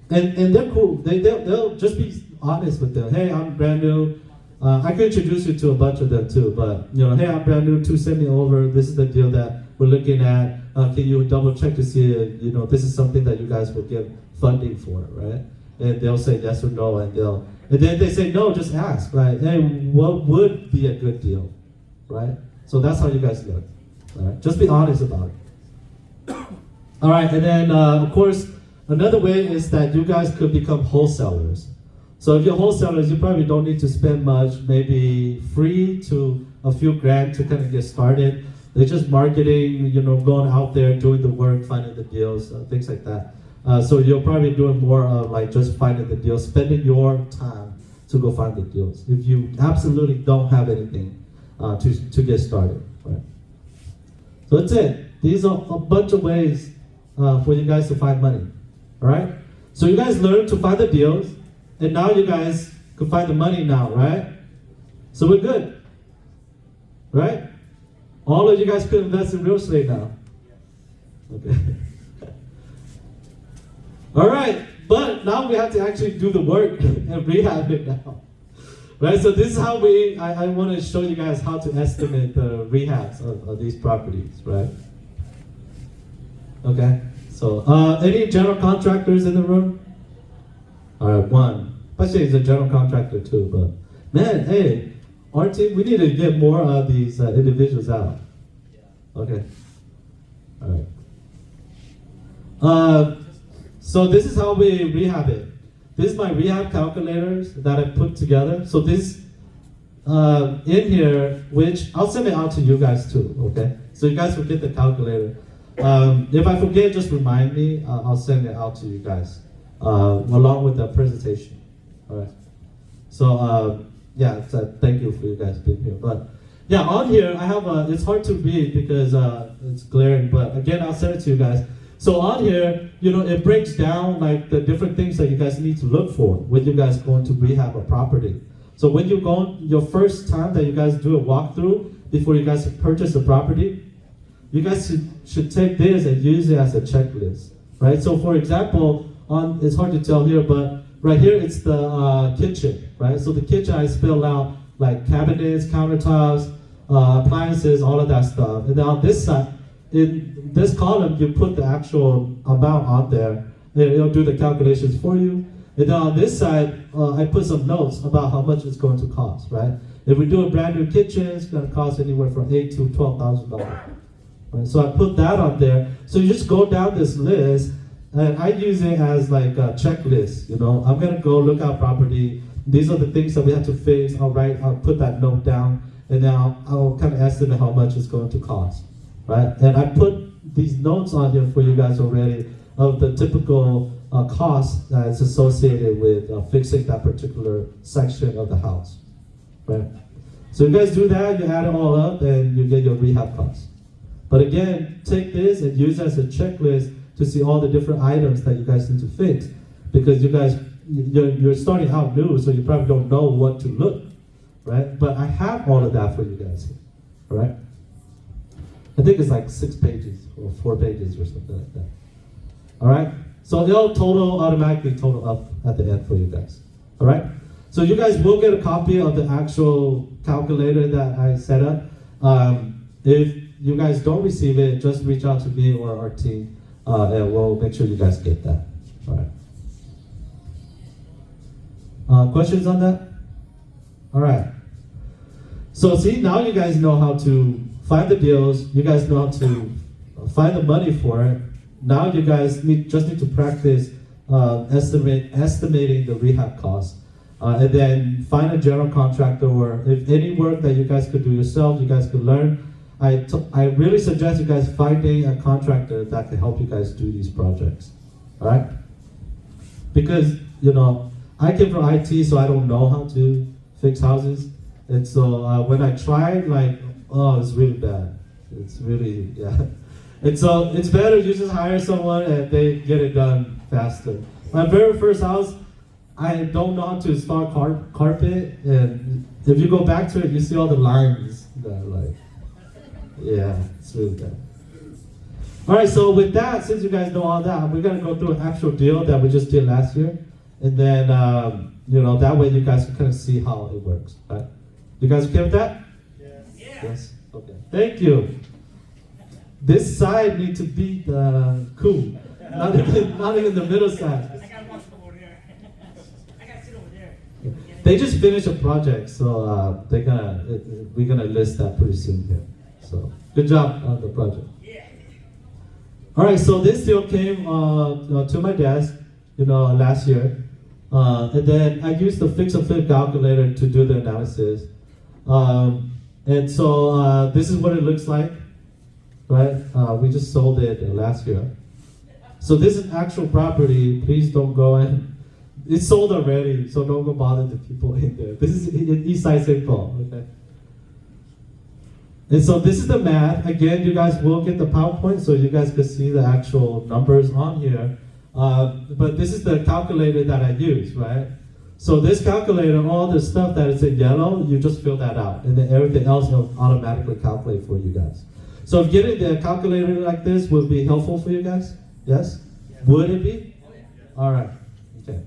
And they're cool. They'll just be honest with them. Hey, I'm brand new. I could introduce you to a bunch of them too, but hey, I'm brand new, send me over. This is the deal that we're looking at. Can you double check to see if this is something that you guys will give funding for, right? And they'll say yes or no, and then they say no, just ask, like, hey, what would be a good deal, right? So that's how you guys look, all right? Just be honest about it. All right, and then of course, another way is that you guys could become wholesalers. So if you're wholesalers, you probably don't need to spend much, maybe free to a few grand to kind of get started. They're just marketing, going out there, doing the work, finding the deals, things like that. So you're probably doing more of like just finding the deals, spending your time to go find the deals. If you absolutely don't have anything to get started, right? So that's it. These are a bunch of ways for you guys to find money, all right? So you guys learn to find the deals, and now you guys can find the money now, right? So we're good, right? All of you guys could invest in real estate now. Okay. All right, but now we have to actually do the work and rehab it now. Right, so this is how I want to show you guys how to estimate the rehabs of these properties, right? Okay, so any general contractors in the room? All right, one. Actually, he's a general contractor too, but man, hey, our team, we need to get more of these individuals out. Okay, all right. So this is how we rehab it. This is my rehab calculators that I put together. So this in here, which I'll send it out to you guys too, okay? So you guys will get the calculator. If I forget, just remind me. I'll send it out to you guys along with the presentation. All right. So thank you for you guys being here. But yeah, on here I have it's hard to read because it's glaring. But again, I'll send it to you guys. So on here, it breaks down like the different things that you guys need to look for when you guys going to rehab a property. So when you go your first time that you guys do a walkthrough before you guys purchase the property, you guys should take this and use it as a checklist, right? So for example, it's hard to tell here, but right here it's the kitchen, right? So the kitchen I spelled out like cabinets, countertops, appliances, all of that stuff. And then on this side, in this column, you put the actual amount on there. It'll do the calculations for you. And then on this side, I put some notes about how much it's going to cost, right? If we do a brand new kitchen, it's going to cost anywhere from $8,000 to $12,000. Right? So I put that on there. So you just go down this list, and I use it as like a checklist. You know, I'm going to go look at property. These are the things that we have to fix. I'll put that note down, and then I'll kind of estimate how much it's going to cost, right? And I put these notes on here for you guys already of the typical cost that is associated with fixing that particular section of the house, right? So you guys do that, you add it all up, and you get your rehab costs. But again, take this and use it as a checklist to see all the different items that you guys need to fix, because you're starting out new, so you probably don't know what to look, right? But I have all of that for you guys, all right? I think it's like 6 pages or 4 pages or something like that. All right? So they'll automatically total up at the end for you guys. All right? So you guys will get a copy of the actual calculator that I set up. If you guys don't receive it, just reach out to me or our team, and we'll make sure you guys get that. All right. Questions on that? All right. So see, now you guys know how to find the deals. You guys know how to find the money for it. Now you guys just need to practice estimating the rehab costs. And then find a general contractor, or if any work that you guys could do yourself, you guys could learn. I really suggest you guys finding a contractor that can help you guys do these projects. All right? Because, you know, I came from IT, so I don't know how to fix houses. And so when I tried, it's really bad. It's really, yeah. And so it's better you just hire someone and they get it done faster. My very first house, I don't know how to install carpet, and if you go back to it, you see all the lines that yeah, it's really bad. All right, so with that, since you guys know all that, we're gonna go through an actual deal that we just did last year, and then that way you guys can kind of see how it works. Right? You guys okay with that? Yes. Yes. Okay. Thank you. This side needs to be cool, not even the middle side. I gotta walk over there. I gotta sit over there. They just finished a project, so we're gonna list that pretty soon here. So good job on the project. Yeah. All right, so this deal came to my desk, last year, and then I used the fix and flip calculator to do the analysis, and so this is what it looks like. Right? We just sold it last year. So this is actual property. Please don't go in. It's sold already, so don't go bother the people in there. This is in East Side St. Paul, okay? And so this is the math. Again, you guys will get the PowerPoint so you guys can see the actual numbers on here. But this is the calculator that I use, right? So this calculator, all the stuff that is in yellow, you just fill that out. And then everything else will automatically calculate for you guys. So getting the calculator like this would be helpful for you guys? Yes? Would it be? All right. Okay.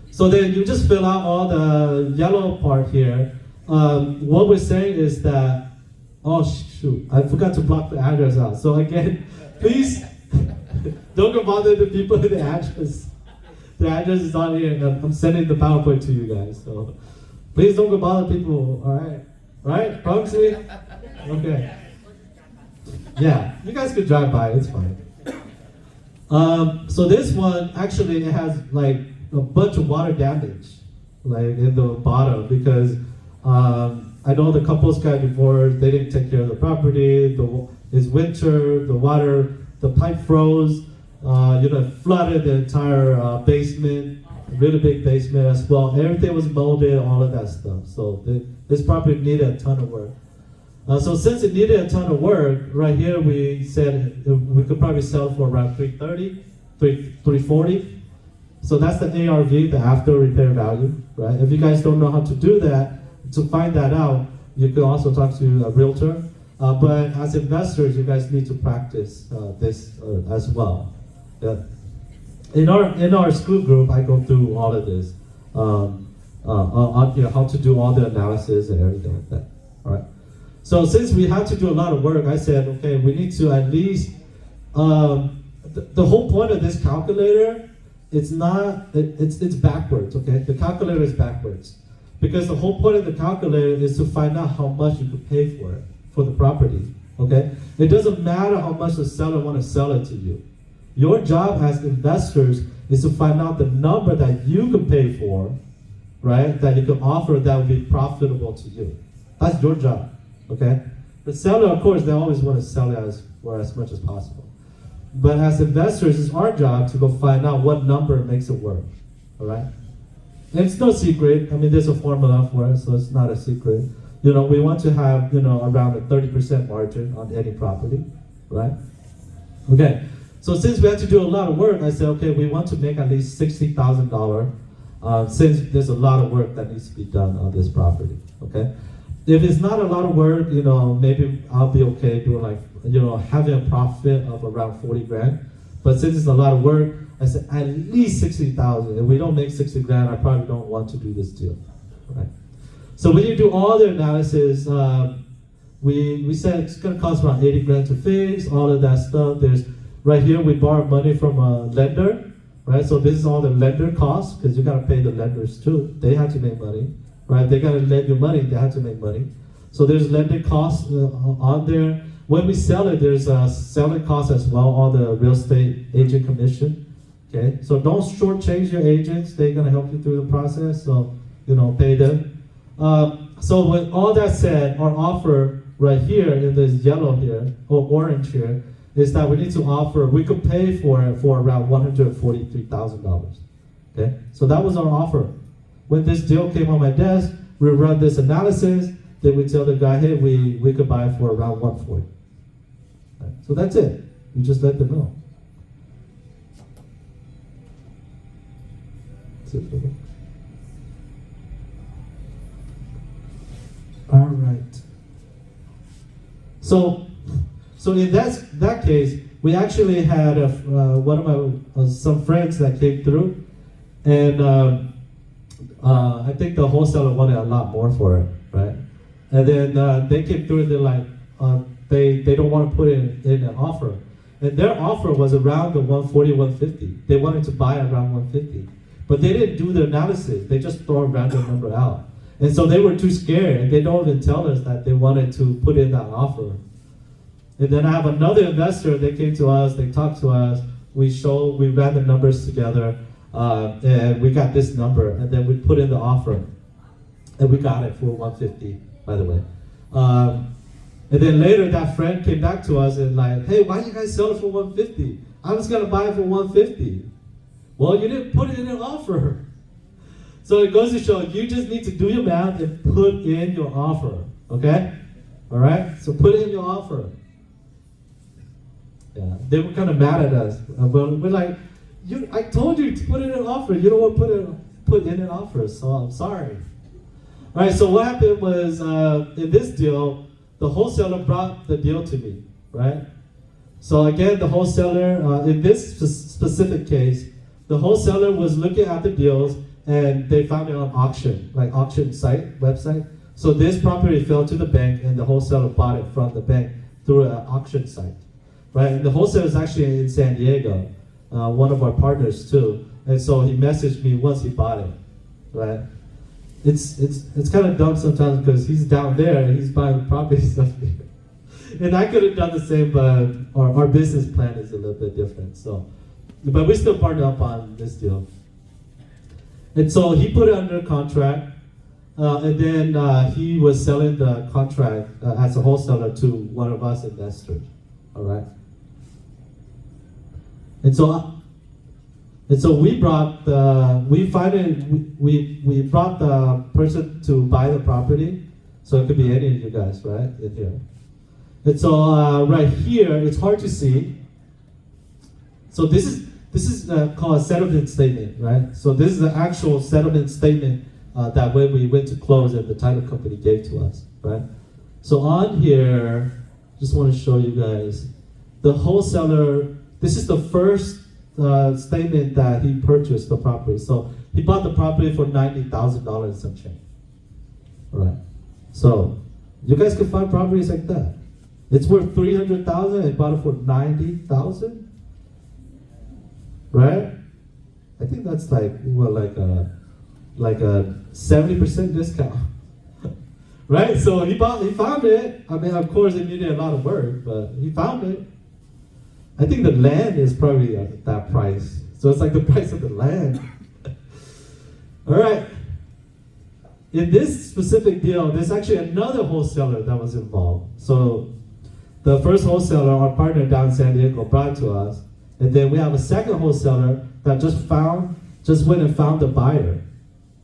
So then you just fill out all the yellow part here. What we're saying is that, oh shoot, I forgot to block the address out. So again, please don't go bother the people in the address. The address is on here, and I'm sending the PowerPoint to you guys. So please don't go bother people. All right? Right? Promise me? Okay. Yeah, you guys could drive by, it's fine. So this one, actually, it has like a bunch of water damage, like in the bottom, because I know the couples got divorced, they didn't take care of the property, it's winter, the pipe froze, flooded the entire basement, really big basement as well. Everything was molded, all of that stuff. So this property needed a ton of work. So since it needed a ton of work, right here we said we could probably sell for around $330, $340. So that's the ARV, the after repair value, right? If you guys don't know how to do that, to find that out, you can also talk to a realtor. But as investors, you guys need to practice this as well. Yeah. In our school group, I go through all of this, on how to do all the analysis and everything like that. All right. So since we have to do a lot of work, I said, okay, we need to at least. The whole point of this calculator, it's backwards. Okay, the calculator is backwards because the whole point of the calculator is to find out how much you could pay for it, for the property. Okay, it doesn't matter how much the seller want to sell it to you. Your job as investors is to find out the number that you can pay for, right? That you can offer that will be profitable to you. That's your job. Okay, the seller, of course, they always want to sell it for as much as possible. But as investors, it's our job to go find out what number makes it work. All right, and it's no secret. I mean, there's a formula for it, so it's not a secret. You know, we want to have around a 30% margin on any property, right? Okay. So since we had to do a lot of work, I said, okay, we want to make at least $60,000 since there's a lot of work that needs to be done on this property, okay? If it's not a lot of work, maybe I'll be okay doing having a profit of around 40 grand. But since it's a lot of work, I said at least 60,000. If we don't make 60 grand, I probably don't want to do this deal, right? So when you do all the analysis, we said it's gonna cost around 80 grand to fix, all of that stuff. Right here, we borrow money from a lender, right? So this is all the lender costs, because you gotta pay the lenders too. They have to make money, right? They gotta lend you money, they have to make money. So there's lending costs on there. When we sell it, there's a selling cost as well, all the real estate agent commission, okay? So don't shortchange your agents, they're gonna help you through the process, so, pay them. So with all that said, our offer right here in this yellow here, or orange here, is that we could pay for it for around $143,000. Okay, so that was our offer. When this deal came on my desk, we run this analysis, then we tell the guy, hey, we could buy it for around $140,000. Right, so that's it. You just let them know. That's it for them. All right. So in that case, we actually had some friends that came through, and I think the wholesaler wanted a lot more for it, right? And then they came through and they're like, they don't want to put in an offer, and their offer was around the 140, 150. They wanted to buy around 150, but they didn't do the analysis. They just throw a random number out, and so they were too scared, and they don't even tell us that they wanted to put in that offer. And then I have another investor, they came to us, they talked to us, we ran the numbers together, and we got this number, and then we put in the offer. And we got it for 150, by the way. And then later that friend came back to us and like, hey, why you guys sell it for 150? I was gonna buy it for 150. Well, you didn't put it in an offer. So it goes to show, you just need to do your math and put in your offer, okay? All right, so put in your offer. Yeah, they were kind of mad at us. We're like, I told you to put in an offer. You don't want to put in an offer, so I'm sorry. All right, so what happened was in this deal, the wholesaler brought the deal to me, right? So again, the wholesaler, in this specific case, the wholesaler was looking at the deals and they found it on auction, like auction website. So this property fell to the bank and the wholesaler bought it from the bank through an auction site. Right, and the wholesaler is actually in San Diego, one of our partners too. And so he messaged me once he bought it, right? It's kind of dumb sometimes because he's down there and he's buying properties up here. And I could have done the same, but our business plan is a little bit different. So, but we still partnered up on this deal. And so he put it under contract, and then he was selling the contract as a wholesaler to one of us investors. All right. And so we brought the person to buy the property, so it could be any of you guys, right, in here. And so right here, it's hard to see. So this is called a settlement statement, right? So this is the actual settlement statement that when we went to close and the title company gave to us, right? So on here, just want to show you guys. The wholesaler, this is the first statement that he purchased the property. So he bought the property for $90,000 and some change. All right. So you guys can find properties like that. It's worth $300,000 and bought it for $90,000. Right? I think that's like a 70% discount. Right? So he found it. I mean, of course, it needed a lot of work, but he found it. I think the land is probably at that price. So it's like the price of the land. All right. In this specific deal, there's actually another wholesaler that was involved. So the first wholesaler, our partner down in San Diego, brought it to us. And then we have a second wholesaler that just went and found the buyer.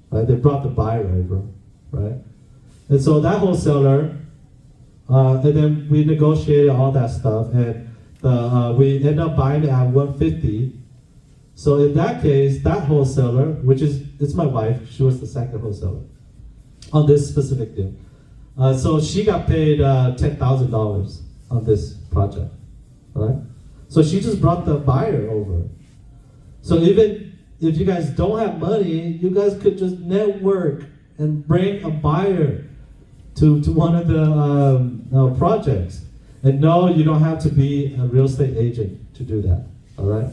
Right? They brought the buyer over. Right? And so that wholesaler, and then we negotiated all that stuff, and we ended up buying it at $150. So in that case, that wholesaler, it's my wife, she was the second wholesaler on this specific deal. So she got paid $10,000 on this project, right? So she just brought the buyer over. So even if you guys don't have money, you guys could just network and bring a buyer to one of the projects. And no, you don't have to be a real estate agent to do that, all right?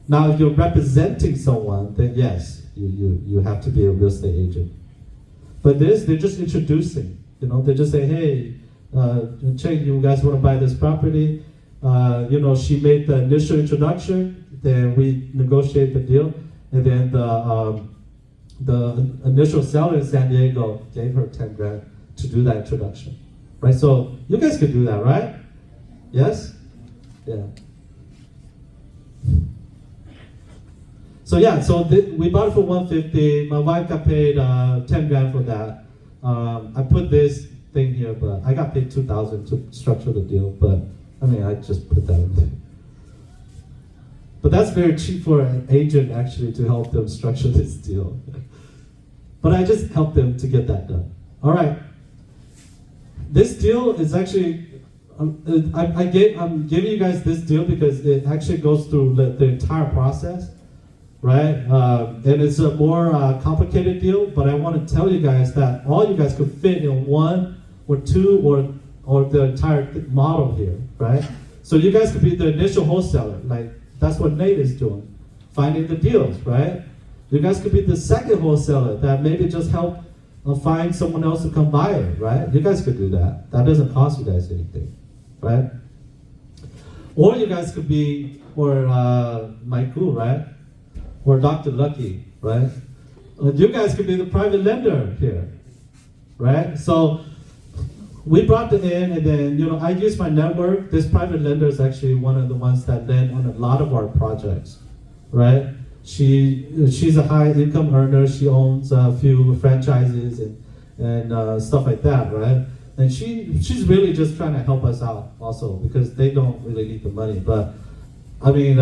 Now, if you're representing someone, then yes, you have to be a real estate agent. But they're just introducing, they just say, hey, Cheng, you guys want to buy this property? She made the initial introduction, then we negotiate the deal, and then the initial seller in San Diego gave her $10,000 to do that introduction. Right, so you guys could do that, right? Yes? Yeah. So yeah, we bought it for $150. My wife got paid $10,000 for that. I put this thing here, but I got paid $2,000 to structure the deal. But I mean, I just put that in there. But that's very cheap for an agent actually to help them structure this deal. But I just helped them to get that done. All right. This deal is actually, I'm giving you guys this deal because it actually goes through the entire process, right? And it's a more complicated deal, but I want to tell you guys that all you guys could fit in one or two or the entire model here, right? So you guys could be the initial wholesaler, like that's what Nate is doing, finding the deals, right? You guys could be the second wholesaler that maybe just help find someone else to come buy it, right? You guys could do that. That doesn't cost you guys anything, right? Or you guys could be, or Michael, right? Or Dr. Lucky, right? You guys could be the private lender here, right? So we brought it in, and then I use my network. This private lender is actually one of the ones that lend on a lot of our projects, right? She's a high income earner. She owns a few franchises and stuff like that, right? And she's really just trying to help us out also because they don't really need the money. But I mean,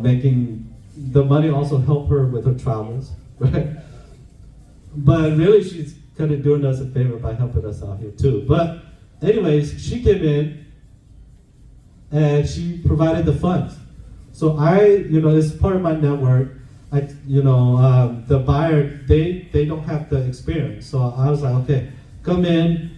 making the money also help her with her travels, right? But really, she's kind of doing us a favor by helping us out here too. But anyways, she came in and she provided the funds. So it's part of my network. The buyer, they don't have the experience. So I was like, okay, come in.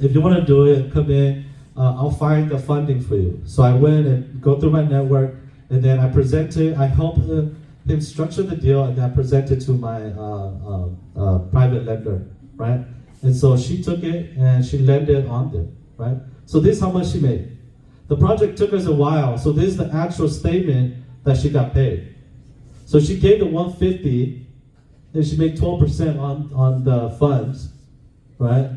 If you want to do it, come in. I'll find the funding for you. So I went and go through my network, and then I presented. I helped him structure the deal, and then I presented to my private lender, right? And so she took it and she lent it on them, right? So this is how much she made. The project took us a while, so this is the actual statement that she got paid. So she gave the $150, and she made 12% on the funds, right?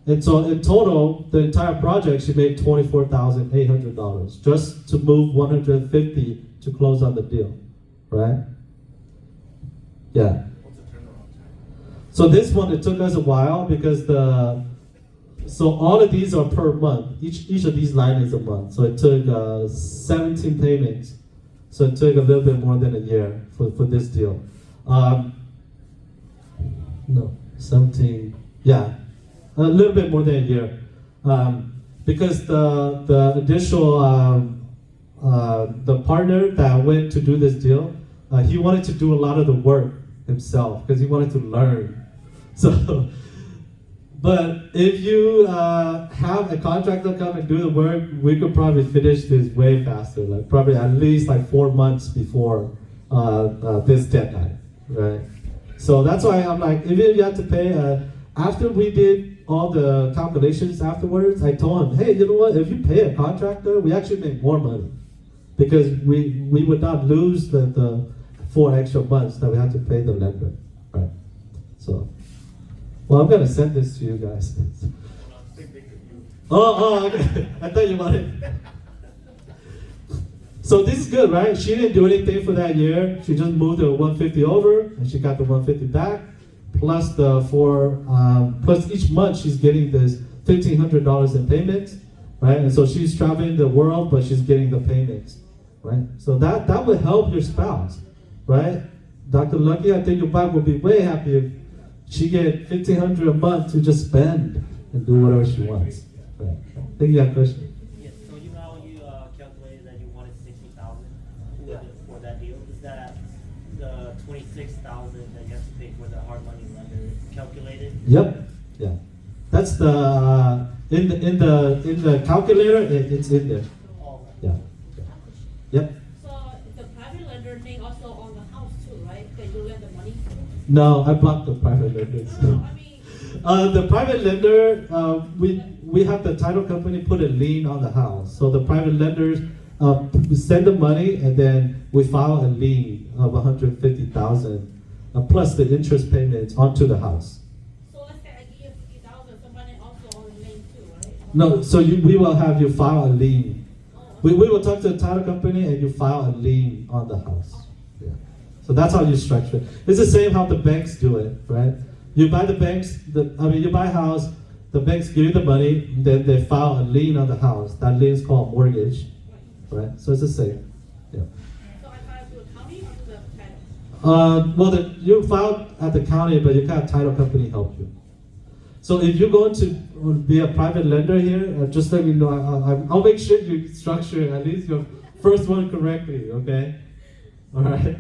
And so in total, the entire project, she made $24,800 just to move $150 to close on the deal, right? Yeah. What's the turnaround time? So this one, it took us a while because so all of these are per month. Each of these lines is a month. So it took 17 payments. So it took a little bit more than a year for this deal. No, 17, yeah. A little bit more than a year. because the initial the partner that went to do this deal, he wanted to do a lot of the work himself because he wanted to learn. So, but if you have a contractor come and do the work, we could probably finish this way faster, like probably at least like 4 months before this deadline, right? So that's why I'm like, even if you have to pay, after we did all the calculations afterwards, I told him, hey, you know what, if you pay a contractor, we actually make more money because we would not lose the 4 extra months that we had to pay the lender, right? So, well, I'm gonna send this to you guys. Oh, okay. I thought you wanted. So this is good, right? She didn't do anything for that year. She just moved the 150 over, and she got the 150 back, plus the plus each month she's getting this $1,500 in payments, right? And so she's traveling the world, but she's getting the payments, right? So that would help your spouse, right? Dr. Lucky, I think your wife will be way happy if she get $1,500 a month to just spend and do whatever she wants. Right. I think you have a question. Yes. So you know how you calculated that you wanted 60,000 for that deal? Is that the 26,000 that you have to pay for the hard money lender calculated? Yep. Yeah. That's the in the calculator. It's in there. Oh. Yeah. Yep. So the private lender thing also on the house too, right? Can you lend the money to? No, I blocked the private lenders. No, I mean, The private lender, we have the title company put a lien on the house. So the private lenders send the money, and then we file a lien of 150,000 plus the interest payments onto the house. so let's say I give you 50,000, somebody also on the lane too, right? No, so we will have you file a lien. We will talk to the title company, and you file a lien on the house. Yeah. So that's how you structure it. It's the same how the banks do it, right? You buy the banks, you buy a house, the banks give you the money, then they file a lien on the house. That lien is called mortgage, right? So it's the same. Yeah. So I file to the county or to the title? Well, you file at the county, but you can have title company help you. So if you're going to be a private lender here, just let me know. I'll make sure you structure at least your first one correctly, okay? All right.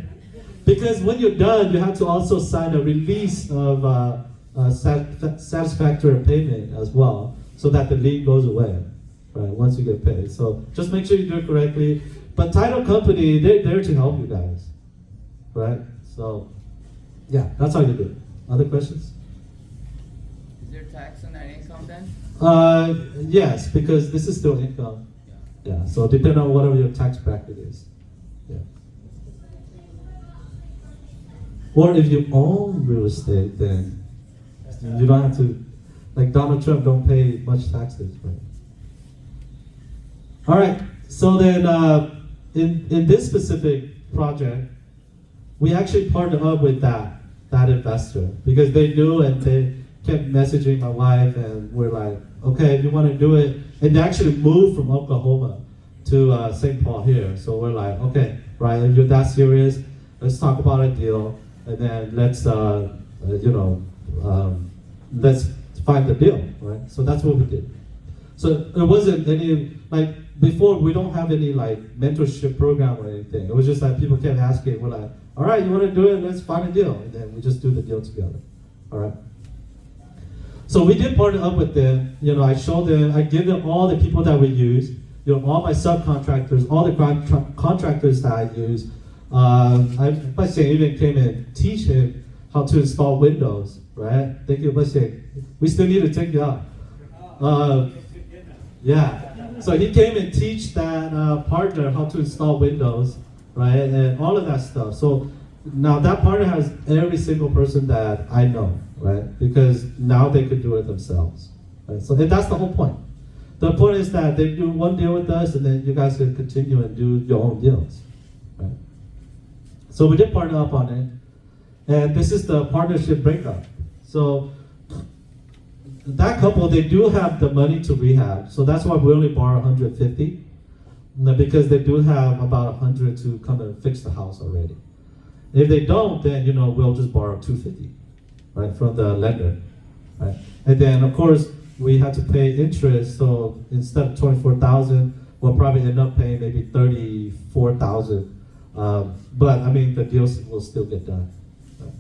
Because when you're done, you have to also sign a release of satisfactory payment as well, so that the lien goes away, right? Once you get paid. So just make sure you do it correctly. But title company, they're there to help you guys, right? So, yeah, that's how you do it. Other questions? Is there tax on that income then? Yes, because this is still income. Yeah. So depending on whatever your tax bracket is. Yeah. Or if you own real estate, then you don't have to, like Donald Trump don't pay much taxes, right? All right, so then in this specific project, we actually partnered up with that investor because they knew, and they kept messaging my wife, and we're like, okay, if you want to do it, and they actually moved from Oklahoma to St. Paul here. So we're like, okay, right, if you're that serious, let's talk about a deal. And then let's find the deal, right? So that's what we did. So it wasn't any, like before, we don't have any like mentorship program or anything. It was just like people kept asking, we're like, all right, you want to do it? Let's find a deal. And then we just do the deal together, all right? So we did partner up with them. I showed them, I give them all the people that we use, all my subcontractors, all the contractors that I use. I even came and teach him how to install Windows, right? Thank you, we still need to take you out. Yeah, so he came and teach that partner how to install Windows, right? And all of that stuff. So now that partner has every single person that I know, right? Because now they could do it themselves, right? So that's the whole point. The point is that they do one deal with us, and then you guys can continue and do your own deals, right? So we did partner up on it, and this is the partnership breakup. So that couple, they do have the money to rehab, so that's why we only borrow 150, because they do have about 100 to come and fix the house already. If they don't, then we'll just borrow 250, right, from the lender, right? And then of course we had to pay interest. So instead of 24,000, we'll probably end up paying maybe 34,000. But I mean, the deals will still get done. Right?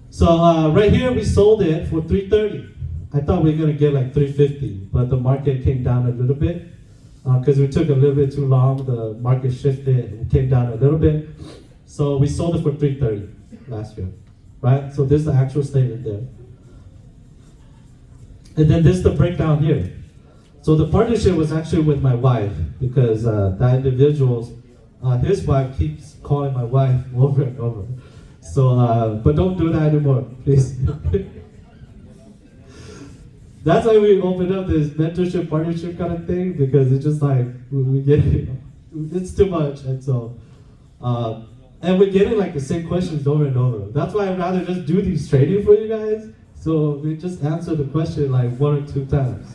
So right here, we sold it for 330. I thought we were gonna get like 350, but the market came down a little bit because we took a little bit too long. The market shifted and came down a little bit. So we sold it for 330 last year, right? So this is the actual statement there. And then this is the breakdown here. So the partnership was actually with my wife because that individual's, his wife keeps calling my wife over and over. So, but don't do that anymore, please. That's why we opened up this mentorship partnership kind of thing, because it's just like, we get it, it's too much. And so, and we're getting like the same questions over and over. That's why I'd rather just do these training for you guys. So we just answer the question like 1 or 2 times.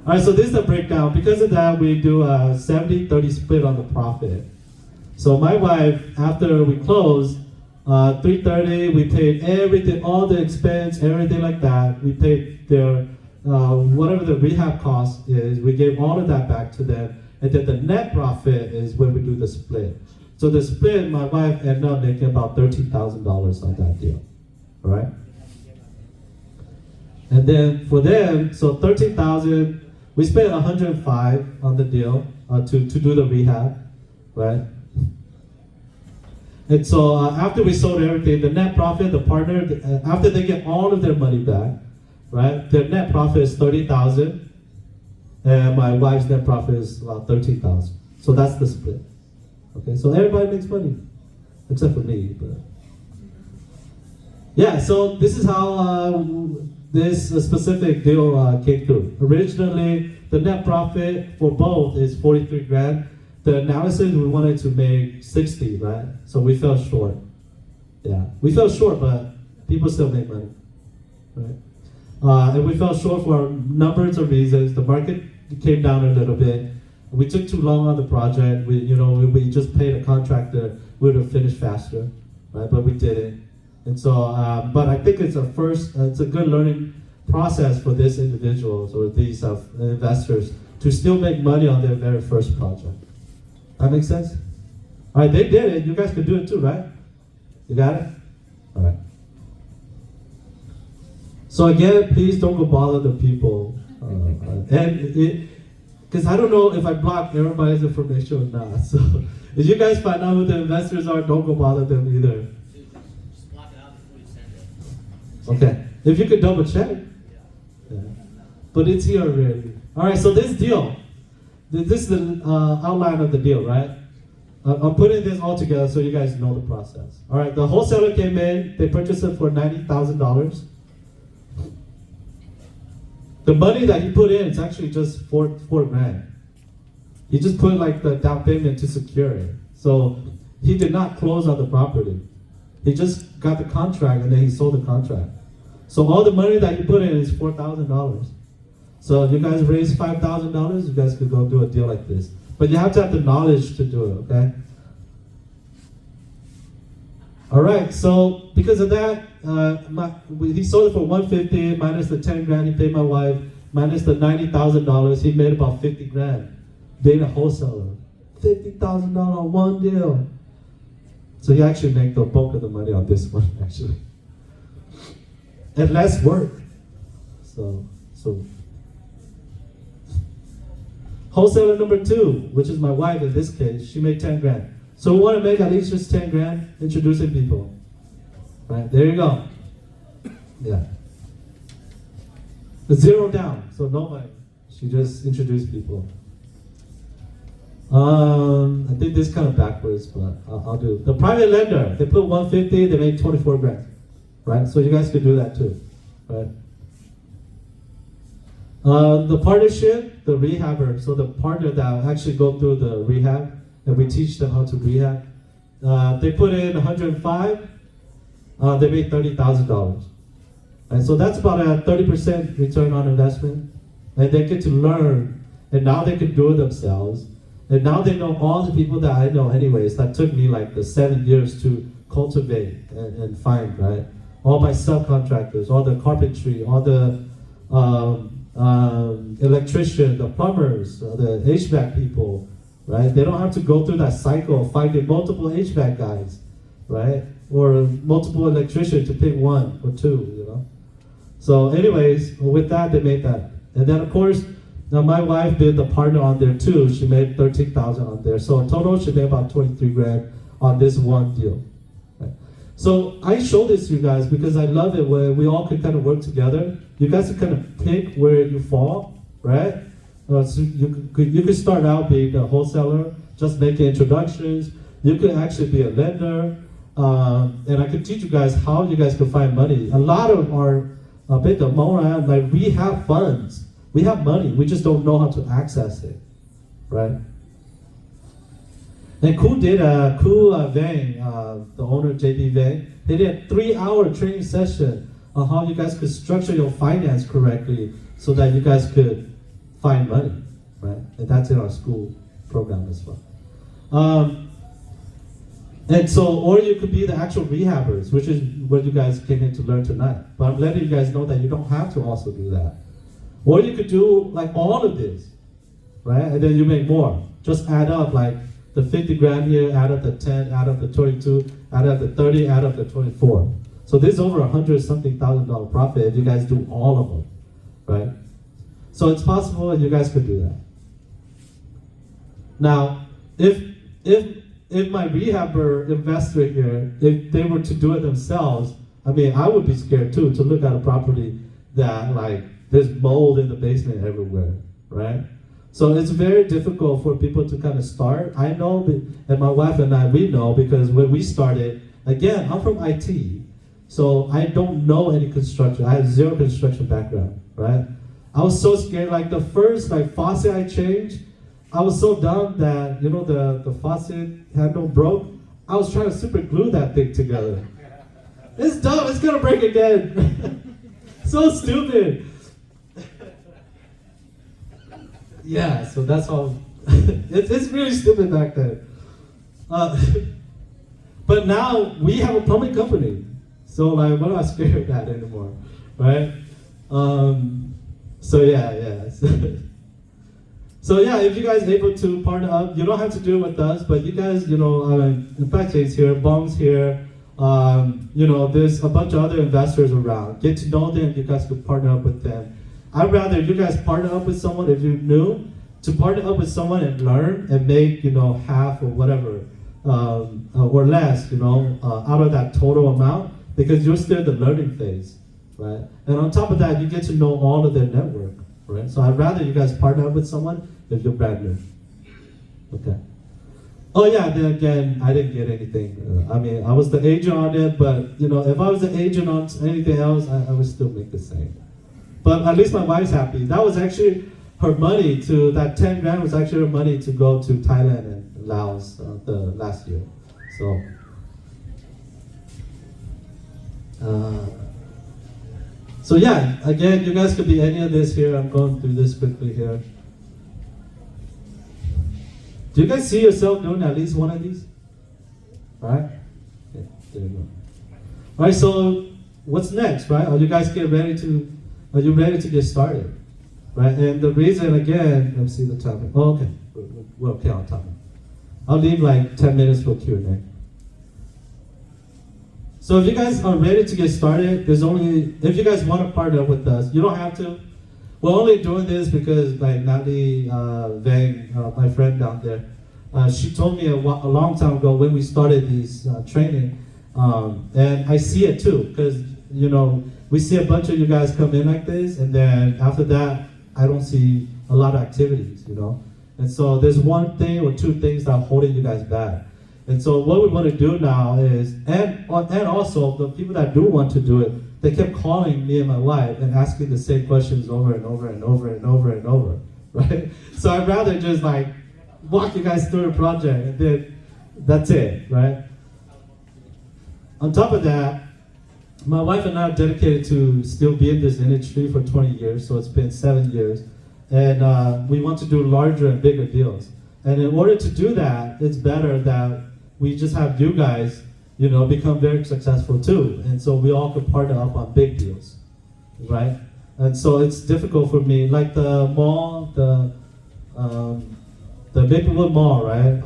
All right, so this is the breakdown. Because of that, we do a 70-30 split on the profit. So my wife, after we closed, 330, we paid everything, all the expense, everything like that. We paid their, whatever the rehab cost is, we gave all of that back to them. And then the net profit is when we do the split. So the split, my wife ended up making about $13,000 on that deal, all right? And then for them, so 13,000, we spent 105 on the deal to do the rehab, right? And so after we sold everything, the net profit, the partner, after they get all of their money back, right? Their net profit is 30,000, and my wife's net profit is about 13,000. So that's the split. Okay, so everybody makes money, except for me. But yeah, so this is how this specific deal came through. Originally, the net profit for both is 43 grand. The analysis, we wanted to make 60, right? So we fell short. Yeah, we fell short, but people still make money, right? And we fell short for numbers of reasons. The market came down a little bit. We took too long on the project. We just paid a contractor. We would have finished faster, right? But we didn't. And so, but I think it's it's a good learning process for these individuals or these investors to still make money on their very first project. That makes sense? All right, they did it. You guys can do it too, right? You got it? All right. So again, please don't go bother the people. Because I don't know if I block everybody's information or not. So if you guys find out who the investors are, don't go bother them either. Just block it out before you send it. Okay. If you could double check. Yeah. But it's here already. All right, so this deal. This is the outline of the deal, right? I'm putting this all together so you guys know the process. All right, the wholesaler came in. They purchased it for $90,000. The money that he put in is actually just four grand. He just put like the down payment to secure it. So he did not close on the property. He just got the contract and then he sold the contract. So all the money that he put in is $4,000. So if you guys raise $5,000, you guys could go do a deal like this. But you have to have the knowledge to do it, okay? All right, so because of that, he sold it for $150 minus the 10 grand he paid my wife, minus the $90,000, he made about 50 grand being a wholesaler. $50,000 on one deal. So he actually made the bulk of the money on this one, actually. And less work. So. Wholesaler number 2, which is my wife in this case, she made 10 grand. So we want to make at least just 10 grand introducing people. Right, there you go. Yeah. The 0 down, so no money. She just introduced people. I think this is kind of backwards, but I'll do it. The private lender, they put 150, they made 24 grand. Right, so you guys could do that too. Right. The partnership, the rehabber, so the partner that actually go through the rehab, and we teach them how to rehab. They put in 105, they made $30,000. And so that's about a 30% return on investment. And they get to learn, and now they can do it themselves. And now they know all the people that I know anyways, that took me like the 7 years to cultivate and find, right? All my subcontractors, all the carpentry, all the electrician, the plumbers, the HVAC people, right? They don't have to go through that cycle of finding multiple HVAC guys, right? Or multiple electricians to pick one or two, you know? So anyways, with that, they made that. And then of course, now my wife did the partner on there too. She made 13,000 on there. So in total, she made about 23 grand on this one deal. Right? So I show this to you guys because I love it when we all can kind of work together. You guys can kind of pick where you fall, right? So you could start out being a wholesaler, just making introductions. You could actually be a lender. And I could teach you guys how you guys can find money. A lot of our like we have funds, we have money, we just don't know how to access it, right? And Fang, the owner JB Fang, he did a 3-hour training session on how you guys could structure your finance correctly so that you guys could find money, right? And that's in our school program as well. And so, or you could be the actual rehabbers, which is what you guys came here to learn tonight. But I'm letting you guys know that you don't have to also do that. Or you could do like all of this, right? And then you make more. Just add up like the 50 grand here, add up the 10, add up the 22, add up the 30, add up the 24. So this is over $100-something thousand profit if you guys do all of them, right? So it's possible and you guys could do that. Now, if my rehabber investor here, if they were to do it themselves, I mean, I would be scared too to look at a property that like there's mold in the basement everywhere, right? So it's very difficult for people to kind of start. I know, and my wife and I, we know because when we started, again, I'm from IT, so I don't know any construction. I have zero construction background, right? I was so scared, like the first faucet I changed, I was so dumb that, you know, the faucet handle broke. I was trying to super glue that thing together. It's dumb, it's gonna break again. So stupid. Yeah, so that's all. It's really stupid back then. But now we have a plumbing company. So like, we're not scared of that anymore, right? So yeah. So yeah, if you guys are able to partner up, you don't have to do it with us, but you guys, you know, in fact, it's here, Bong's here, you know, there's a bunch of other investors around. Get to know them, you guys could partner up with them. I'd rather you guys partner up with someone if you're new, to partner up with someone and learn and make, you know, half or whatever, or less, you know, out of that total amount, because you're still in the learning phase, right? And on top of that, you get to know all of their network. Right? So I'd rather you guys partner up with someone if you're brand new. Okay. Oh yeah, then again, I didn't get anything. I mean, I was the agent on it, but you know, if I was the agent on anything else, I would still make the same. But at least my wife's happy. That was actually her money that 10 grand was actually her money to go to Thailand and Laos the last year. So yeah, again, you guys could be any of this here. I'm going through this quickly here. Do you guys see yourself doing at least one of these? Right? Yeah, there you go. All right, so what's next, right? Are you ready to get started? Right, and the reason, again, let me see the time. Oh, okay, we're okay on time. I'll leave like 10 minutes for Q&A. So if you guys are ready to get started, if you guys want to partner with us, you don't have to. We're only doing this because like Naly Fang, my friend down there, she told me a long time ago when we started this training, and I see it too, because you know, we see a bunch of you guys come in like this, and then after that, I don't see a lot of activities, you know? And so there's one thing or two things that are holding you guys back. And so what we want to do now is, and also the people that do want to do it, they kept calling me and my wife and asking the same questions over and over and over and over and over, right? So I'd rather just like walk you guys through a project and then that's it, right? On top of that, my wife and I are dedicated to still be in this industry for 20 years, so it's been 7 years. And we want to do larger and bigger deals. And in order to do that, it's better that we just have you guys, you know, become very successful too. And so we all can partner up on big deals, right? and so it's difficult for me. Like the mall, the Maplewood Mall, right?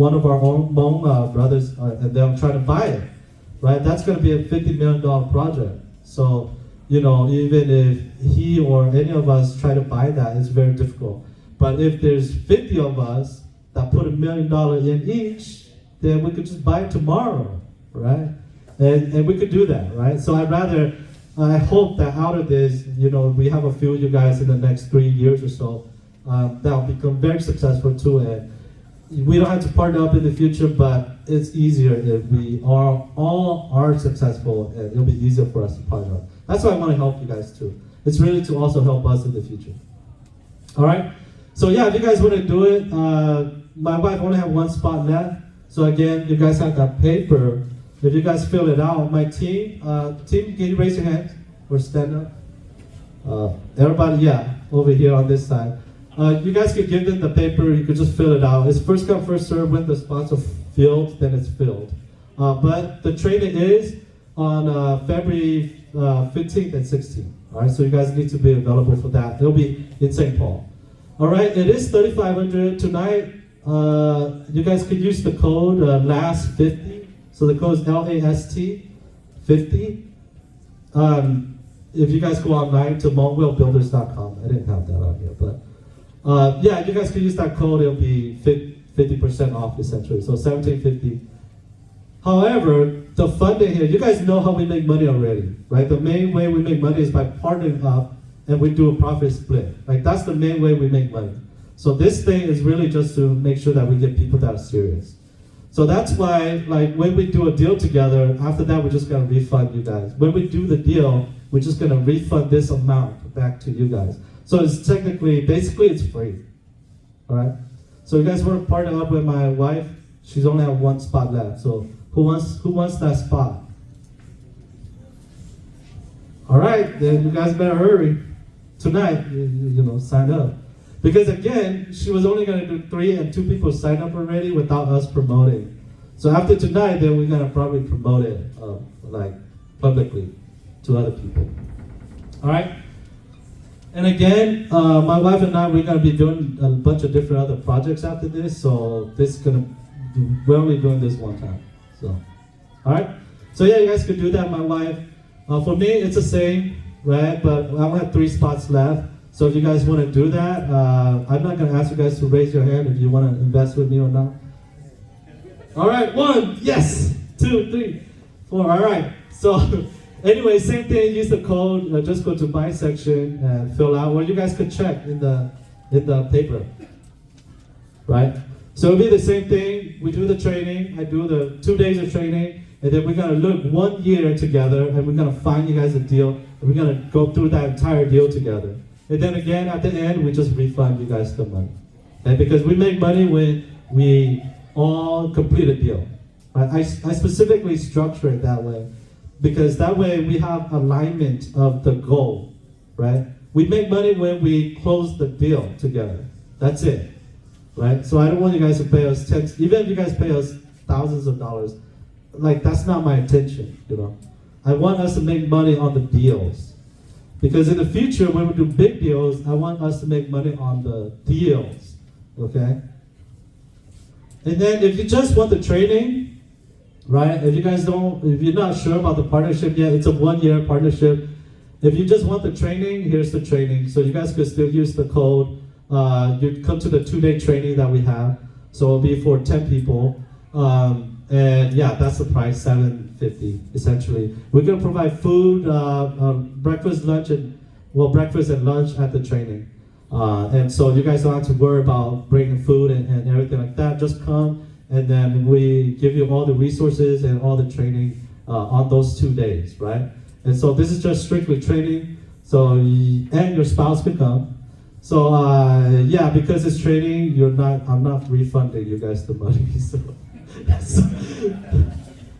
One of our own brothers, and they're trying to buy it, right? That's going to be a $50 million project. So, even if he or any of us try to buy that, it's very difficult. But if there's 50 of us that put $1 million in each, then we could just buy it tomorrow, right? And we could do that, right? So I hope that out of this, we have a few of you guys in the next 3 years or so that'll become very successful too. And we don't have to partner up in the future, but it's easier if we all are successful, and it'll be easier for us to partner up. That's why I want to help you guys too. It's really to also help us in the future. All right. So yeah, if you guys want to do it, my wife only have one spot left. So again, you guys have that paper. If you guys fill it out, my team, can you raise your hands or stand up? Everybody, yeah, over here on this side. You guys could give them the paper. You could just fill it out. It's first come, first serve. When the spots are filled, then it's filled. But the training is on February 15th and 16th. All right, so you guys need to be available for that. It'll be in St. Paul. All right, it is $3,500 tonight. You guys could use the code LAST50. So the code is LAST50. If you guys go online to monwellbuilders.com, I didn't have that on here, but yeah, you guys can use that code. It'll be 50% off essentially. So $1,750. However, the funding here, you guys know how we make money already, right? The main way we make money is by partnering up and we do a profit split. Like that's the main way we make money. So this thing is really just to make sure that we get people that are serious. So that's why, like when we do a deal together, after that we're just gonna refund you guys. When we do the deal, we're just gonna refund this amount back to you guys. So it's basically it's free. All right. So you guys want to partner up with my wife? She's only have one spot left. So who wants that spot? All right, then you guys better hurry tonight. Sign up. Because again, she was only going to do 3, and 2 people signed up already without us promoting. So after tonight, then we're going to probably promote it like publicly to other people. All right. And again, my wife and I, we're going to be doing a bunch of different other projects after this. So we're only doing this one time. So, all right. So yeah, you guys could do that. My wife. For me, it's the same, right? But I only have 3 spots left. So if you guys want to do that, I'm not going to ask you guys to raise your hand if you want to invest with me or not. All right, 1, yes, 2, 3, 4. All right. So anyway, same thing. Use the code. Just go to my section and fill out. Well, you guys could check in the paper, right? So it'll be the same thing. We do the training. I do the 2 days of training, and then we're gonna look 1 year together, and we're gonna find you guys a deal, and we're gonna go through that entire deal together. And then again, at the end, we just refund you guys the money. And because we make money when we all complete a deal. I specifically structure it that way, because that way we have alignment of the goal, right? We make money when we close the deal together. That's it. Right? So I don't want you guys to pay us tens, even if you guys pay us thousands of dollars, like that's not my intention, I want us to make money on the deals. Because in the future, when we do big deals, I want us to make money on the deals, okay? And then if you just want the training, right? If you're not sure about the partnership yet, it's a 1-year partnership. If you just want the training, here's the training. So you guys could still use the code. You come to the 2-day training that we have, so it'll be for 10 people, and yeah, that's the price, $750 essentially. We're gonna provide food, breakfast, lunch, and lunch at the training, and so you guys don't have to worry about bringing food and everything like that. Just come, and then we give you all the resources and all the training on those 2 days, right? And so this is just strictly training. So and your spouse can come. So yeah, because it's training, I'm not refunding you guys the money. So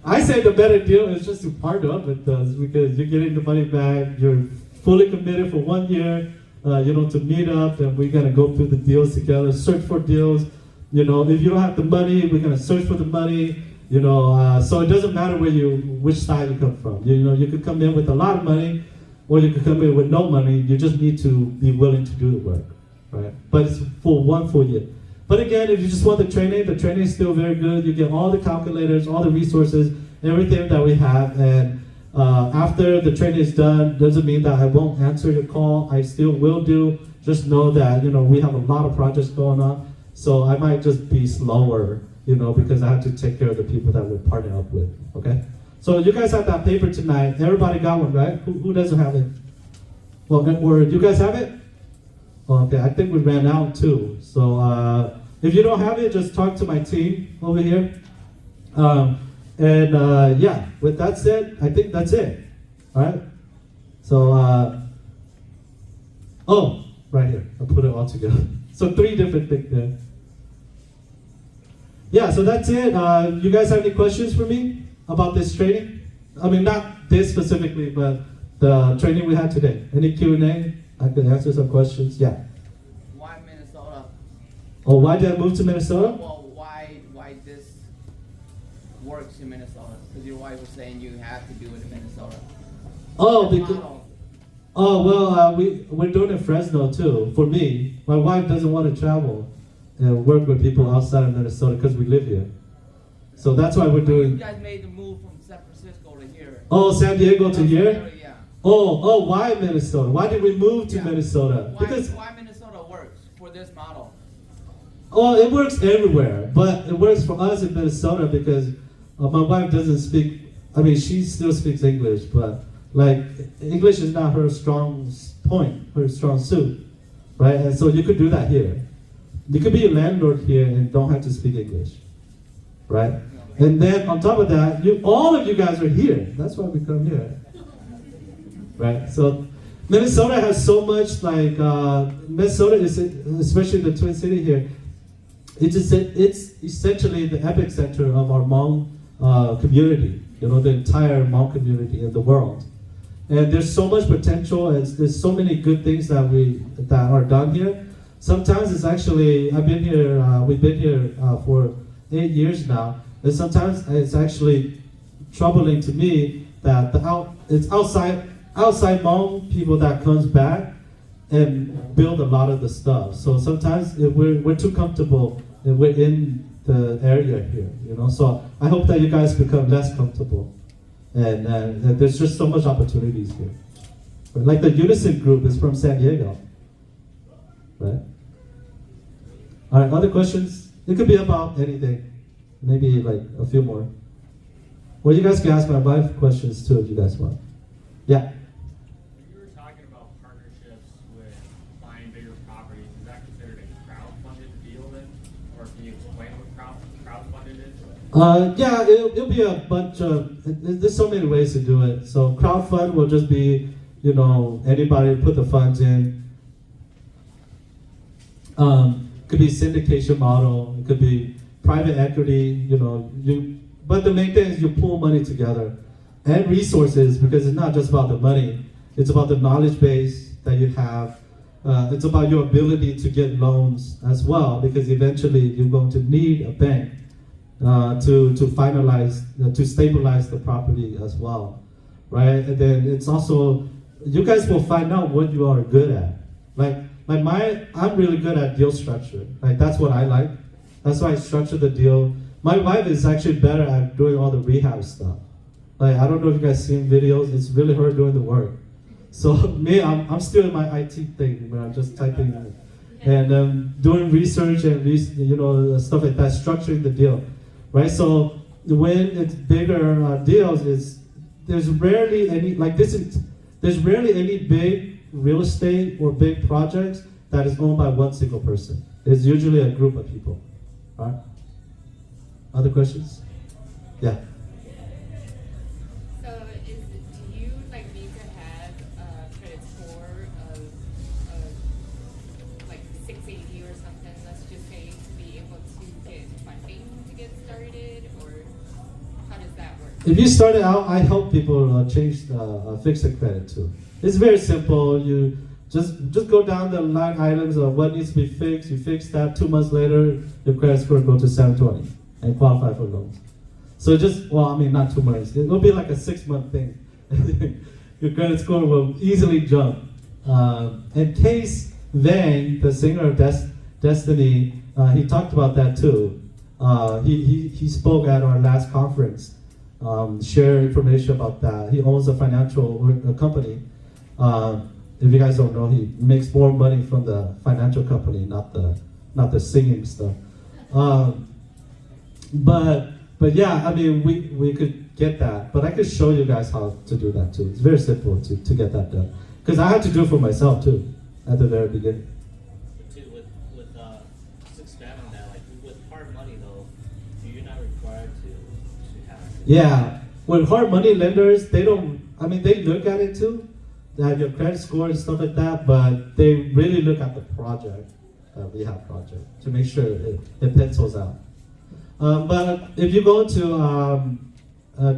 I say the better deal is just to partner up with us, because you're getting the money back. You're fully committed for 1 year, to meet up, and we're gonna go through the deals together, search for deals. If you don't have the money, we're gonna search for the money. So it doesn't matter which side you come from. You could come in with a lot of money, or you could come in with no money. You just need to be willing to do the work, right? But it's for 1 full year. But again, if you just want the training is still very good. You get all the calculators, all the resources, everything that we have. And after the training is done, doesn't mean that I won't answer your call. I still will do. Just know that, we have a lot of projects going on. So I might just be slower, because I have to take care of the people that we're partnering up with, okay? So you guys have that paper tonight. Everybody got one, right? Who doesn't have it? Well, or you guys have it? Okay, I think we ran out too. So if you don't have it, just talk to my team over here. Yeah, with that said, I think that's it. All right. So, right here, I put it all together. So 3 different things there. Yeah, so that's it. You guys have any questions for me about this training? I mean, not this specifically, but the training we had today. Any Q&A? I could answer some questions. Yeah. Why Minnesota? Oh, why did I move to Minnesota? Well, why this works in Minnesota? Because your wife was saying you have to do it in Minnesota. Oh, The because model. we're doing it in Fresno too. For me, my wife doesn't want to travel and work with people outside of Minnesota because we live here. So that's why we're You doing. guys made the move from San Francisco to here. Oh, San Diego to here. Yeah. Oh, why Minnesota? Why did we move to Yeah. Minnesota? Because Why Minnesota works for this model? it works everywhere, but it works for us in Minnesota because my wife doesn't speak. I mean, she still speaks English, but like English is not her strong point, her strong suit, right? And so you could do that here. You could be a landlord here and don't have to speak English, right? And then on top of that, all of you guys are here. That's why we come here, right? So Minnesota has so much like Minnesota is, especially the Twin City here. It's essentially the epicenter of our Hmong community. The entire Hmong community in the world. And there's so much potential, and there's so many good things that are done here. Sometimes it's actually, we've been here for 8 years now, and sometimes it's actually troubling to me that it's outside Hmong people that comes back and build a lot of the stuff. So sometimes we're too comfortable and we're in the area here, So I hope that you guys become less comfortable. And there's just so much opportunities here. But like the Unison group is from San Diego, right? All right, other questions? It could be about anything. Maybe like a few more. Well, you guys can ask my wife questions too if you guys want. Yeah. You were talking about partnerships with buying bigger properties. Is that considered a crowdfunded deal then? Or can you explain what crowdfunded is? Yeah, it'll be a bunch of, there's so many ways to do it. So crowdfund will just be, anybody put the funds in. Could be syndication model, it could be private equity, but the main thing is you pull money together and resources, because it's not just about the money, it's about the knowledge base that you have. It's about your ability to get loans as well, because eventually you're going to need a bank to stabilize the property as well, right? And then it's also, you guys will find out what you are good at. I'm really good at deal structure. Like that's what I like. That's why I structure the deal. My wife is actually better at doing all the rehab stuff. Like I don't know if you guys seen videos. It's really her doing the work. So me, I'm still in my IT thing where I'm just typing and doing research and stuff like that, structuring the deal, right? So when it's bigger deals, there's rarely any there's rarely any big real estate or big projects that is owned by one single person. It's usually a group of people. All right. Other questions? Yeah. So do you need to have a credit score of 680 or something, let's just say, to be able to get funding to get started, or how does that work? If you start it out, I help people change the fix the credit too. It's very simple. You just go down the line items of what needs to be fixed. You fix that. 2 months later, your credit score goes to 720 and qualify for loans. So not 2 months. It will be like a 6-month thing. your credit score will easily jump. And Case Fang, the singer of Destiny, he talked about that too. He spoke at our last conference, shared information about that. He owns a financial company. If you guys don't know, he makes more money from the financial company, not the singing stuff. But yeah, I mean, we could get that, but I could show you guys how to do that too. It's very simple to get that done. Because I had to do it for myself too, at the very beginning. But too, just expand on that, like with hard money though, you're not required to have. Yeah, with hard money lenders, they don't, I mean, they look at it too, they have your credit score and stuff like that, but they really look at the project, rehab project, to make sure it pencils out. But if you go to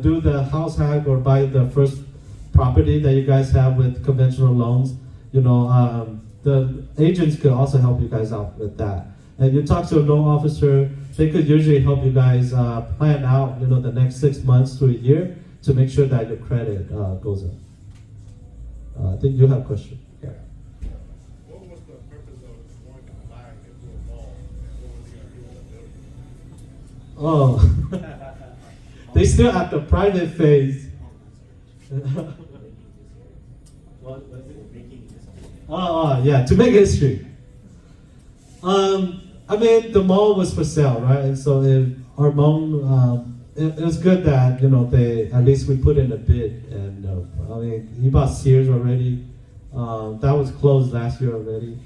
do the house hack or buy the first property that you guys have with conventional loans, you know, the agents could also help you guys out with that. And you talk to a loan officer, they could usually help you guys plan out, you know, the next 6 months to a year to make sure that your credit goes up. I think you have a question. Yeah. What was the purpose of going to buy into a mall? And what was the idea of the building? Oh, they still at the private phase. What was it? Oh, yeah, to make history. I mean, the mall was for sale, right? And so if our mom, it was good that, you know, at least we put in a bid. And I mean, he bought Sears already. That was closed last year already.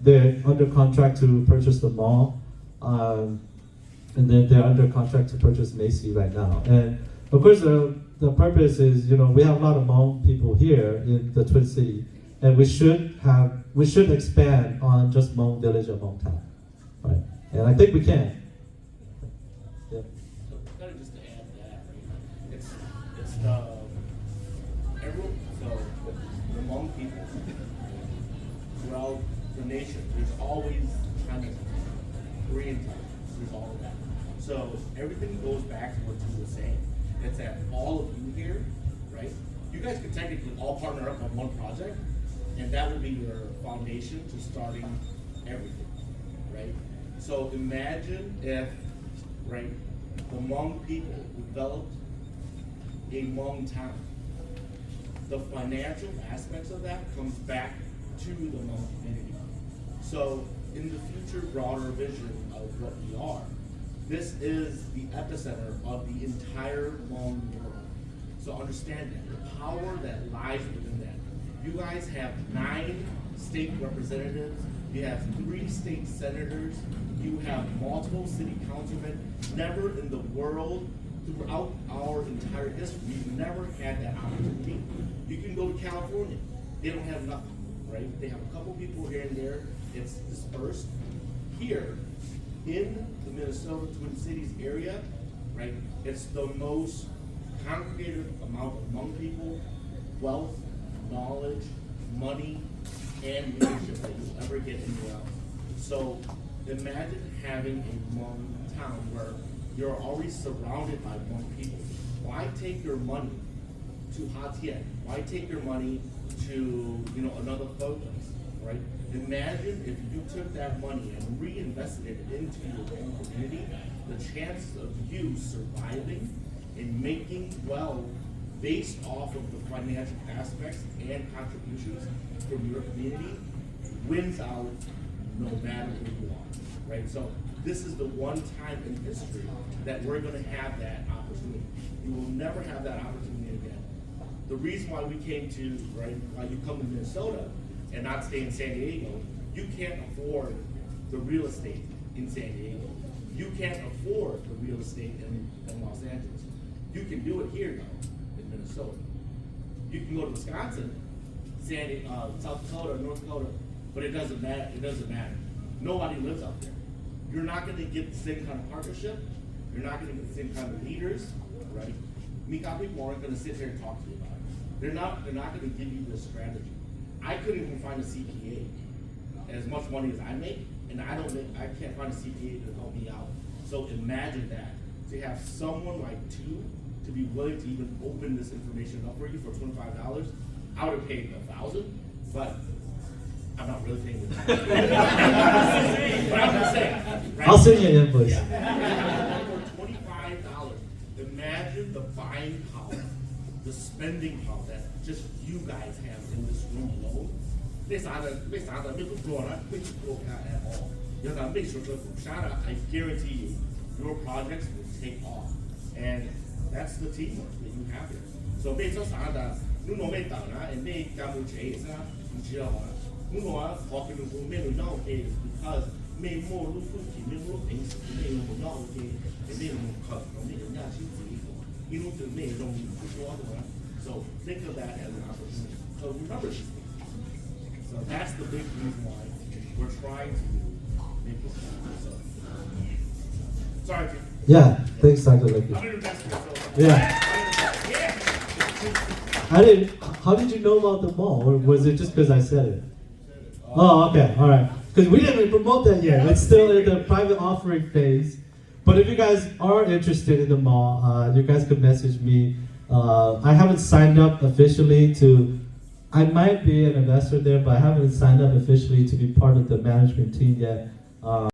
They're under contract to purchase the mall. And then they're under contract to purchase Macy right now. And of course, the purpose is, you know, we have a lot of Hmong people here in the Twin City, and we should expand on just Hmong village and Hmong town, right? And I think we can. Yeah. So kind of just to add that, right? It's everyone. So the Hmong people throughout the nation, there's always kind of Korean type. There's all of that. So everything goes back to what you were saying. It's that all of you here, right? You guys could technically all partner up on one project, and that would be your foundation to starting everything, right? So imagine if, right, the Hmong people developed a Hmong town. The financial aspects of that comes back to the Hmong community. So in the future broader vision of what we are, this is the epicenter of the entire Hmong world. So understand that, the power that lies within that. You guys have 9 state representatives, you have 3 state senators, you have multiple city councilmen. Never in the world, throughout our entire history, we've never had that opportunity. You can go to California, they don't have nothing, right? They have a couple people here and there, it's dispersed. Here, in the Minnesota Twin Cities area, right, it's the most congregated amount of Hmong people, wealth, knowledge, money, and leadership that you'll ever get anywhere else. So imagine having a Hmong town where you're already surrounded by Hmong people. Why take your money to Hatian? Why take your money to, you know, another focus, right? Imagine if you took that money and reinvested it into your own community, the chances of you surviving and making wealth based off of the financial aspects and contributions from your community wins out no matter who you are, right? So this is the one time in history that we're gonna have that opportunity. You will never have that opportunity again. The reason why we came to, right, why you come to Minnesota and not stay in San Diego, you can't afford the real estate in San Diego. You can't afford the real estate in Los Angeles. You can do it here though, in Minnesota. You can go to Wisconsin, South Dakota, North Dakota, but it doesn't matter. It doesn't matter. Nobody lives out there. You're not going to get the same kind of partnership. You're not going to get the same kind of leaders, right? Mika people aren't going to sit here and talk to you about it. They're not going to give you this strategy. I couldn't even find a CPA as much money as I make, and I can't find a CPA to help me out. So imagine that, to have someone like Tou to be willing to even open this information up for you for $25, I would have paid $1,000, but I'm not really paying it. But I'm just saying. Right? I'll send you an invoice. Yeah. For $25, imagine the buying power, the spending power that just you guys have in this room alone. 没啥的，没不多了，没不多看 at all. 要咱没说这不啥的 I guarantee you, your projects will take off, and that's the teamwork that you have here. So 没说啥的，你弄没等啊，也没干不这是啊，你知道吗？你弄啊，好给你说没有要给 because 没没路附近，没路平时没有要给，也没有可能没有要去自己做，因为这没容易不说的嘛。So think of that as an opportunity. So remember this. So that's the big reason why we're trying to make this happen. So, sorry, Jim. Yeah, thanks, Dr. Licky. I'm an investor, so. Yeah. I didn't. How did you know about the mall, or was it just because I said it? Oh, okay, all right. Because we didn't even promote that yet. It's still in the private offering phase. But if you guys are interested in the mall, you guys could message me. I haven't signed up officially to. I might be an investor there, but I haven't signed up officially to be part of the management team yet.